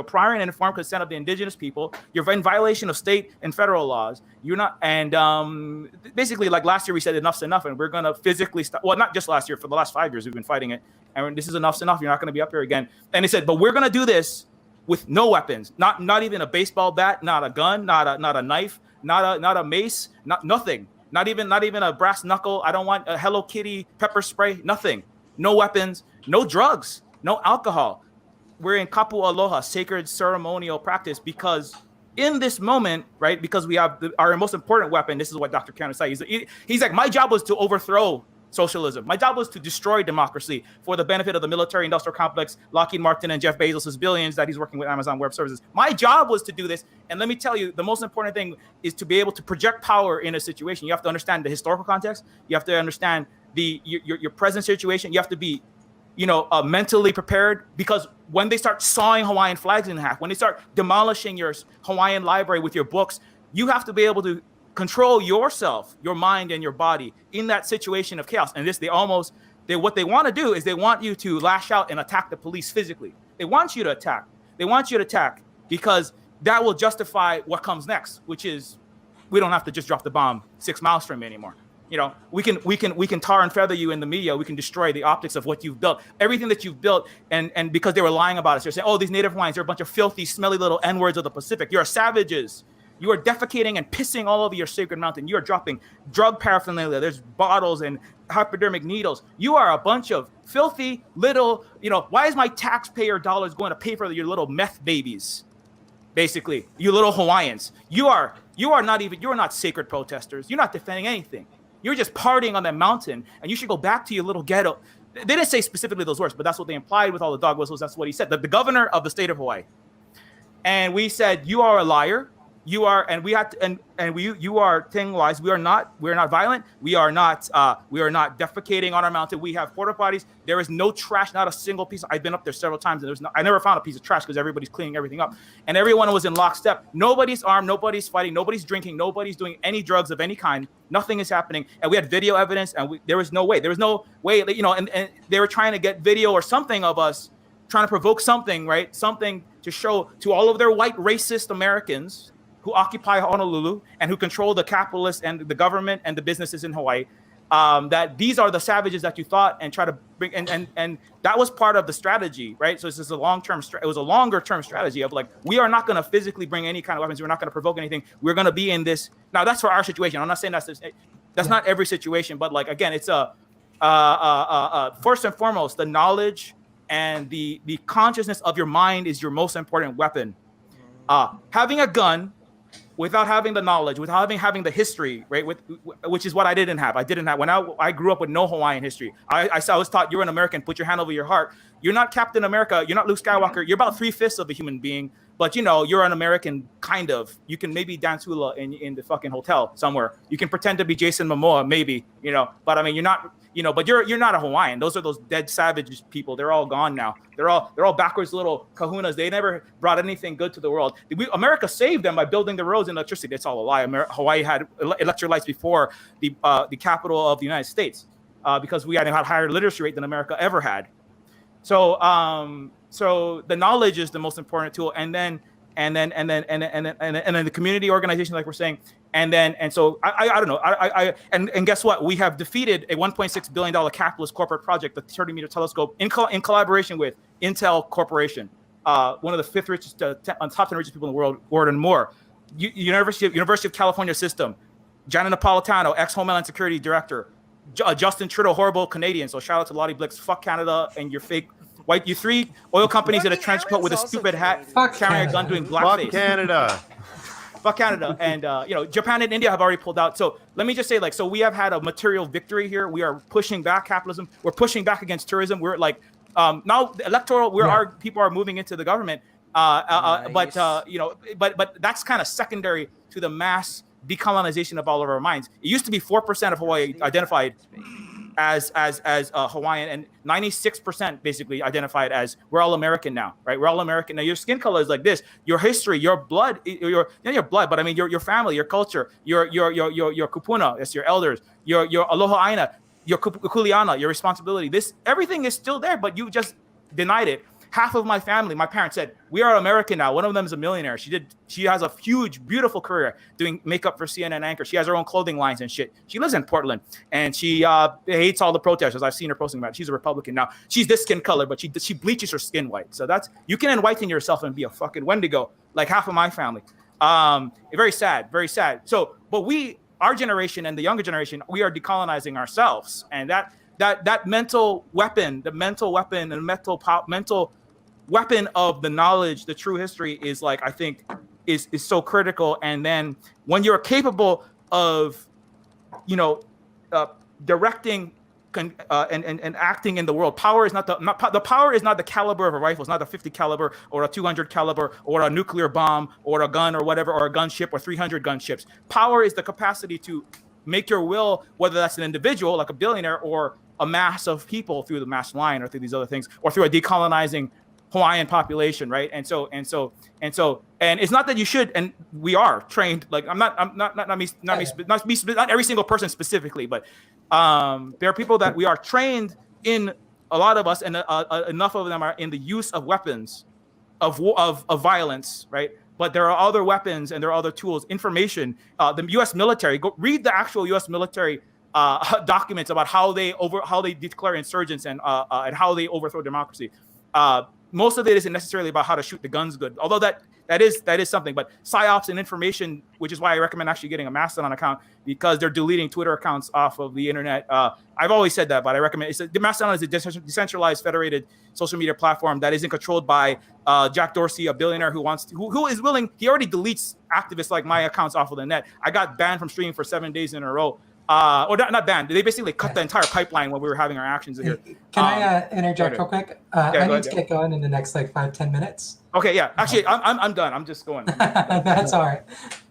H: prior and informed consent of the indigenous people. You're in violation of state and federal laws. You're not. And basically, like last year, we said enough's enough, and we're gonna physically stop. Well, not just last year. For the last 5 years, we've been fighting it. And this is enough's enough. You're not gonna be up here again. And they said, but we're gonna do this with no weapons, not even a baseball bat, not a gun, not a knife, not a mace, nothing, not even a brass knuckle. I don't want a Hello Kitty pepper spray, nothing, no weapons, no drugs, no alcohol. We're in kapu aloha, sacred ceremonial practice, because in this moment, right, because we have our most important weapon. This is what Dr. Keanu said. He's like, my job was to overthrow socialism. My job was to destroy democracy for the benefit of the military-industrial complex, Lockheed Martin and Jeff Bezos' billions that he's working with Amazon Web Services. My job was to do this. And let me tell you, the most important thing is to be able to project power in a situation. You have to understand the historical context. You have to understand your present situation. You have to be, mentally prepared, because when they start sawing Hawaiian flags in half, when they start demolishing your Hawaiian library with your books, you have to be able to control yourself, your mind, and your body in that situation of chaos. And what they want to do is they want you to lash out and attack the police physically. They want you to attack. They want you to attack because that will justify what comes next, which is we don't have to just drop the bomb 6 miles from you anymore. We can tar and feather you in the media. We can destroy the optics of what you've built, everything that you've built. And because they were lying about us, they're saying, oh, these Native Hawaiians, they're a bunch of filthy, smelly little N-words of the Pacific. You're savages. You are defecating and pissing all over your sacred mountain. You are dropping drug paraphernalia. There's bottles and hypodermic needles. You are a bunch of filthy little, why is my taxpayer dollars going to pay for your little meth babies? Basically, you little Hawaiians. You are not sacred protesters. You're not defending anything. You're just partying on that mountain, and you should go back to your little ghetto. They didn't say specifically those words, but that's what they implied with all the dog whistles. That's what he said. The governor of the state of Hawaii. And we said, you are a liar. You are, and we had to, you are thing-wise. We are not violent. We are not defecating on our mountain. We have porta potties. There is no trash, not a single piece. I've been up there several times, and I never found a piece of trash because everybody's cleaning everything up, and everyone was in lockstep. Nobody's armed. Nobody's fighting. Nobody's drinking. Nobody's doing any drugs of any kind. Nothing is happening, and we had video evidence, and there was no way. And they were trying to get video or something of us trying to provoke something, right? Something to show to all of their white racist Americans who occupy Honolulu and who control the capitalists and the government and the businesses in Hawaii, that these are the savages that you thought, and try to bring, and that was part of the strategy, right? So this is a it was a longer term strategy of like, we are not going to physically bring any kind of weapons. We're not going to provoke anything. We're going to be in this. Now that's for our situation. I'm not saying that's not every situation, but like, again, it's first and foremost, the knowledge and the consciousness of your mind is your most important weapon. Having a gun without having the knowledge, without having the history, right? Which is what I didn't have. When I grew up with no Hawaiian history. I was taught, you're an American, put your hand over your heart. You're not Captain America. You're not Luke Skywalker. You're about 3/5 of a human being. but you know, you're an American, kind of. You can maybe dance hula in the fucking hotel somewhere. You can pretend to be Jason Momoa, maybe, you know, but I mean, you're not, you know, but you're not a Hawaiian. Those are those dead savage people. They're all gone now. They're all backwards little kahunas. They never brought anything good to the world. America saved them by building the roads and electricity. It's all a lie. Hawaii had electric lights before the capital of the United States, because we had a higher literacy rate than America ever had. So so the knowledge is the most important tool, and then the community organization, like we're saying, and so I don't know, and guess what? We have defeated a $1.6 billion capitalist corporate project, the 30-meter telescope, in collaboration with Intel Corporation, one of the fifth richest, top 10 richest people in the world, and more. University of California system, Gianna Napolitano, ex-Homeland Security Director, Justin Trudeau, horrible Canadian. So shout out to Lottie Blix. Fuck Canada and your fake white. You three oil companies in a trench coat with a stupid hat, carrying a gun, doing blackface.
C: Fuck Canada.
H: Fuck Canada. And you know, Japan and India have already pulled out. So let me just say, like, so we have had a material victory here. We are pushing back capitalism. We're pushing back against tourism. We're like now electoral. Our people are moving into the government.
E: Nice.
H: But you know, but that's kind of secondary to the mass decolonization of all of our minds. It used to be 4% of Hawaii identified as Hawaiian, and 96% basically identified as we're all American now, right? We're all American now. Your skin color is like this. Your history, your blood, your blood, but I mean your family, your culture, your kupuna, that's your elders, your aloha aina, your kuleana, your responsibility. This everything is still there, but you just denied it. Half of my family, my parents said, we are American now. One of them is a millionaire. She has a huge, beautiful career doing makeup for CNN anchor. She has her own clothing lines and shit. She lives in Portland, and she hates all the protesters. I've seen her posting about it. She's a Republican now. She's this skin color, but she bleaches her skin white. So that's, you can enlighten yourself and be a fucking Wendigo, like half of my family. Very sad, very sad. So, but our generation and the younger generation, we are decolonizing ourselves, and that mental weapon, the mental weapon and mental weapon of the knowledge, the true history is like, I think is so critical. And then when you're capable of, you know, directing and acting in the world, power is the power is not the caliber of a rifle. It's not a 50 caliber or a 200 caliber or a nuclear bomb or a gun or whatever, or a gunship or 300 gunships. Power is the capacity to make your will, whether that's an individual like a billionaire or a mass of people through the mass line or through these other things, or through a decolonizing Hawaiian population, right? And it's not that you should, and we are trained. Like not every single person specifically, but there are people that we are trained in. A lot of us, and enough of them are in the use of weapons, of violence, right? But there are other weapons and there are other tools. Information. The U.S. military. Go read the actual U.S. military documents about how they declare insurgents and how they overthrow democracy. Most of it isn't necessarily about how to shoot the guns good, although that is something. But psyops and information, which is why I recommend actually getting a Mastodon account, because they're deleting Twitter accounts off of the internet. I've always said that, but I recommend the Mastodon is a decentralized, federated social media platform that isn't controlled by Jack Dorsey, a billionaire who is willing. He already deletes activists like my accounts off of the net. I got banned from streaming for 7 days in a row. Or not banned. They basically cut the entire pipeline when we were having our actions here.
B: Can I interject real quick? I need to get going in the next 5-10 minutes.
H: Okay, yeah. Actually, I'm done. I'm just going.
B: That's all right.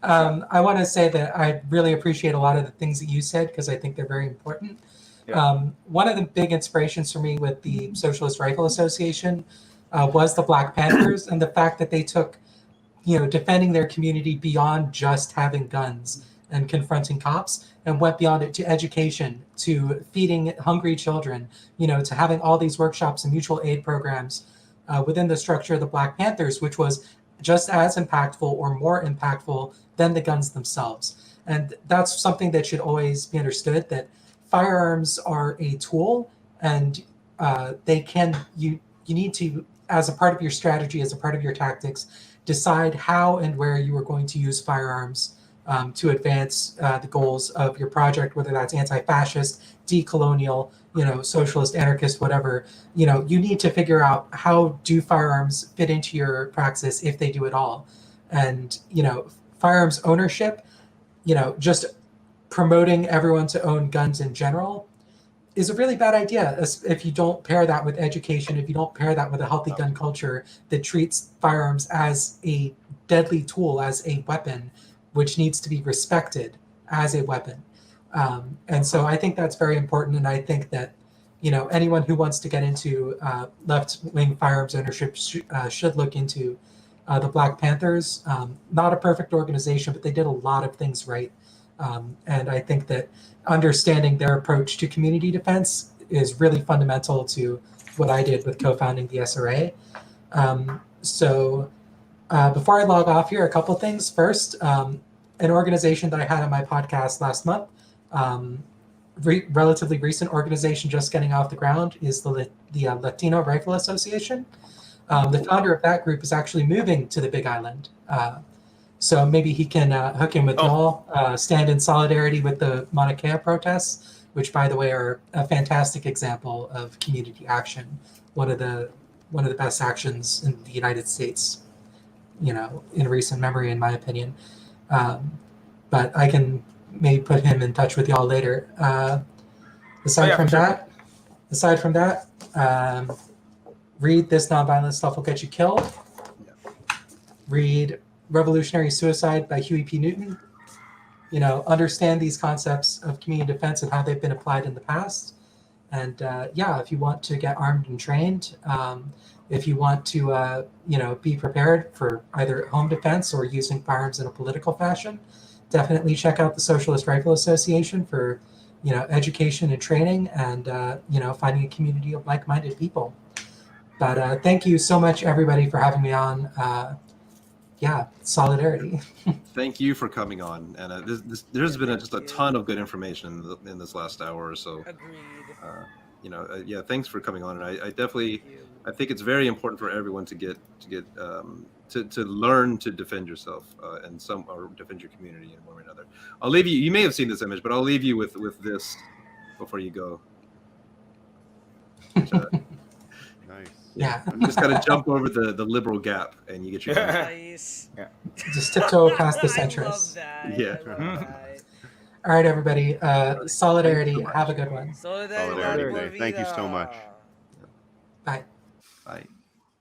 B: I want to say that I really appreciate a lot of the things that you said, because I think they're very important.
H: Yeah.
B: One of the big inspirations for me with the Socialist Rifle Association was the Black Panthers, and the fact that they took, defending their community beyond just having guns and confronting cops, and went beyond it to education, to feeding hungry children, to having all these workshops and mutual aid programs within the structure of the Black Panthers, which was just as impactful or more impactful than the guns themselves. And that's something that should always be understood, that firearms are a tool, and you need to, as a part of your strategy, as a part of your tactics, decide how and where you are going to use firearms to advance the goals of your project, whether that's anti-fascist, decolonial, socialist, anarchist, whatever. You need to figure out, how do firearms fit into your praxis, if they do at all. And, firearms ownership, just promoting everyone to own guns in general, is a really bad idea if you don't pair that with education, if you don't pair that with a healthy gun culture that treats firearms as a deadly tool, as a weapon, which needs to be respected as a weapon. And so I think that's very important. And I think that, anyone who wants to get into left-wing firearms ownership should look into the Black Panthers. Not a perfect organization, but they did a lot of things right. And I think that understanding their approach to community defense is really fundamental to what I did with co-founding the SRA. So before I log off here, a couple things. First, an organization that I had on my podcast last month, relatively recent organization just getting off the ground, is the Latino Rifle Association. The founder of that group is actually moving to the Big Island. So maybe he can hook in with y'all, stand in solidarity with the Mauna Kea protests, which, by the way, are a fantastic example of community action. One of the best actions in the United States, in recent memory, in my opinion. But I can maybe put him in touch with y'all later. Aside from that, read This Nonviolent Stuff Will Get You Killed. Read Revolutionary Suicide by Huey P. Newton. Understand these concepts of community defense and how they've been applied in the past. And if you want to get armed and trained, if you want to, be prepared for either home defense or using firearms in a political fashion, definitely check out the Socialist Rifle Association for, education and training and, finding a community of like-minded people. But thank you so much, everybody, for having me on. Solidarity.
A: Thank you for coming on, and there's been just a ton of good information in this last hour or so.
E: Agreed.
A: Thanks for coming on, and I definitely, I think it's very important for everyone to get to learn to defend yourself or defend your community in one way or another. I'll leave you. You may have seen this image, but I'll leave you with this before you go. Which,
C: Nice.
B: Yeah.
A: I'm just gotta jump over the liberal gap, and you get your.
E: Nice.
B: Just tiptoe past the
E: I love
B: centrist.
E: that.
A: Yeah.
E: I love that.
B: All right, everybody. Solidarity. Have a good one.
E: Solidarity.
C: Solidarity Day. Thank you so much.
B: Bye.
A: Bye.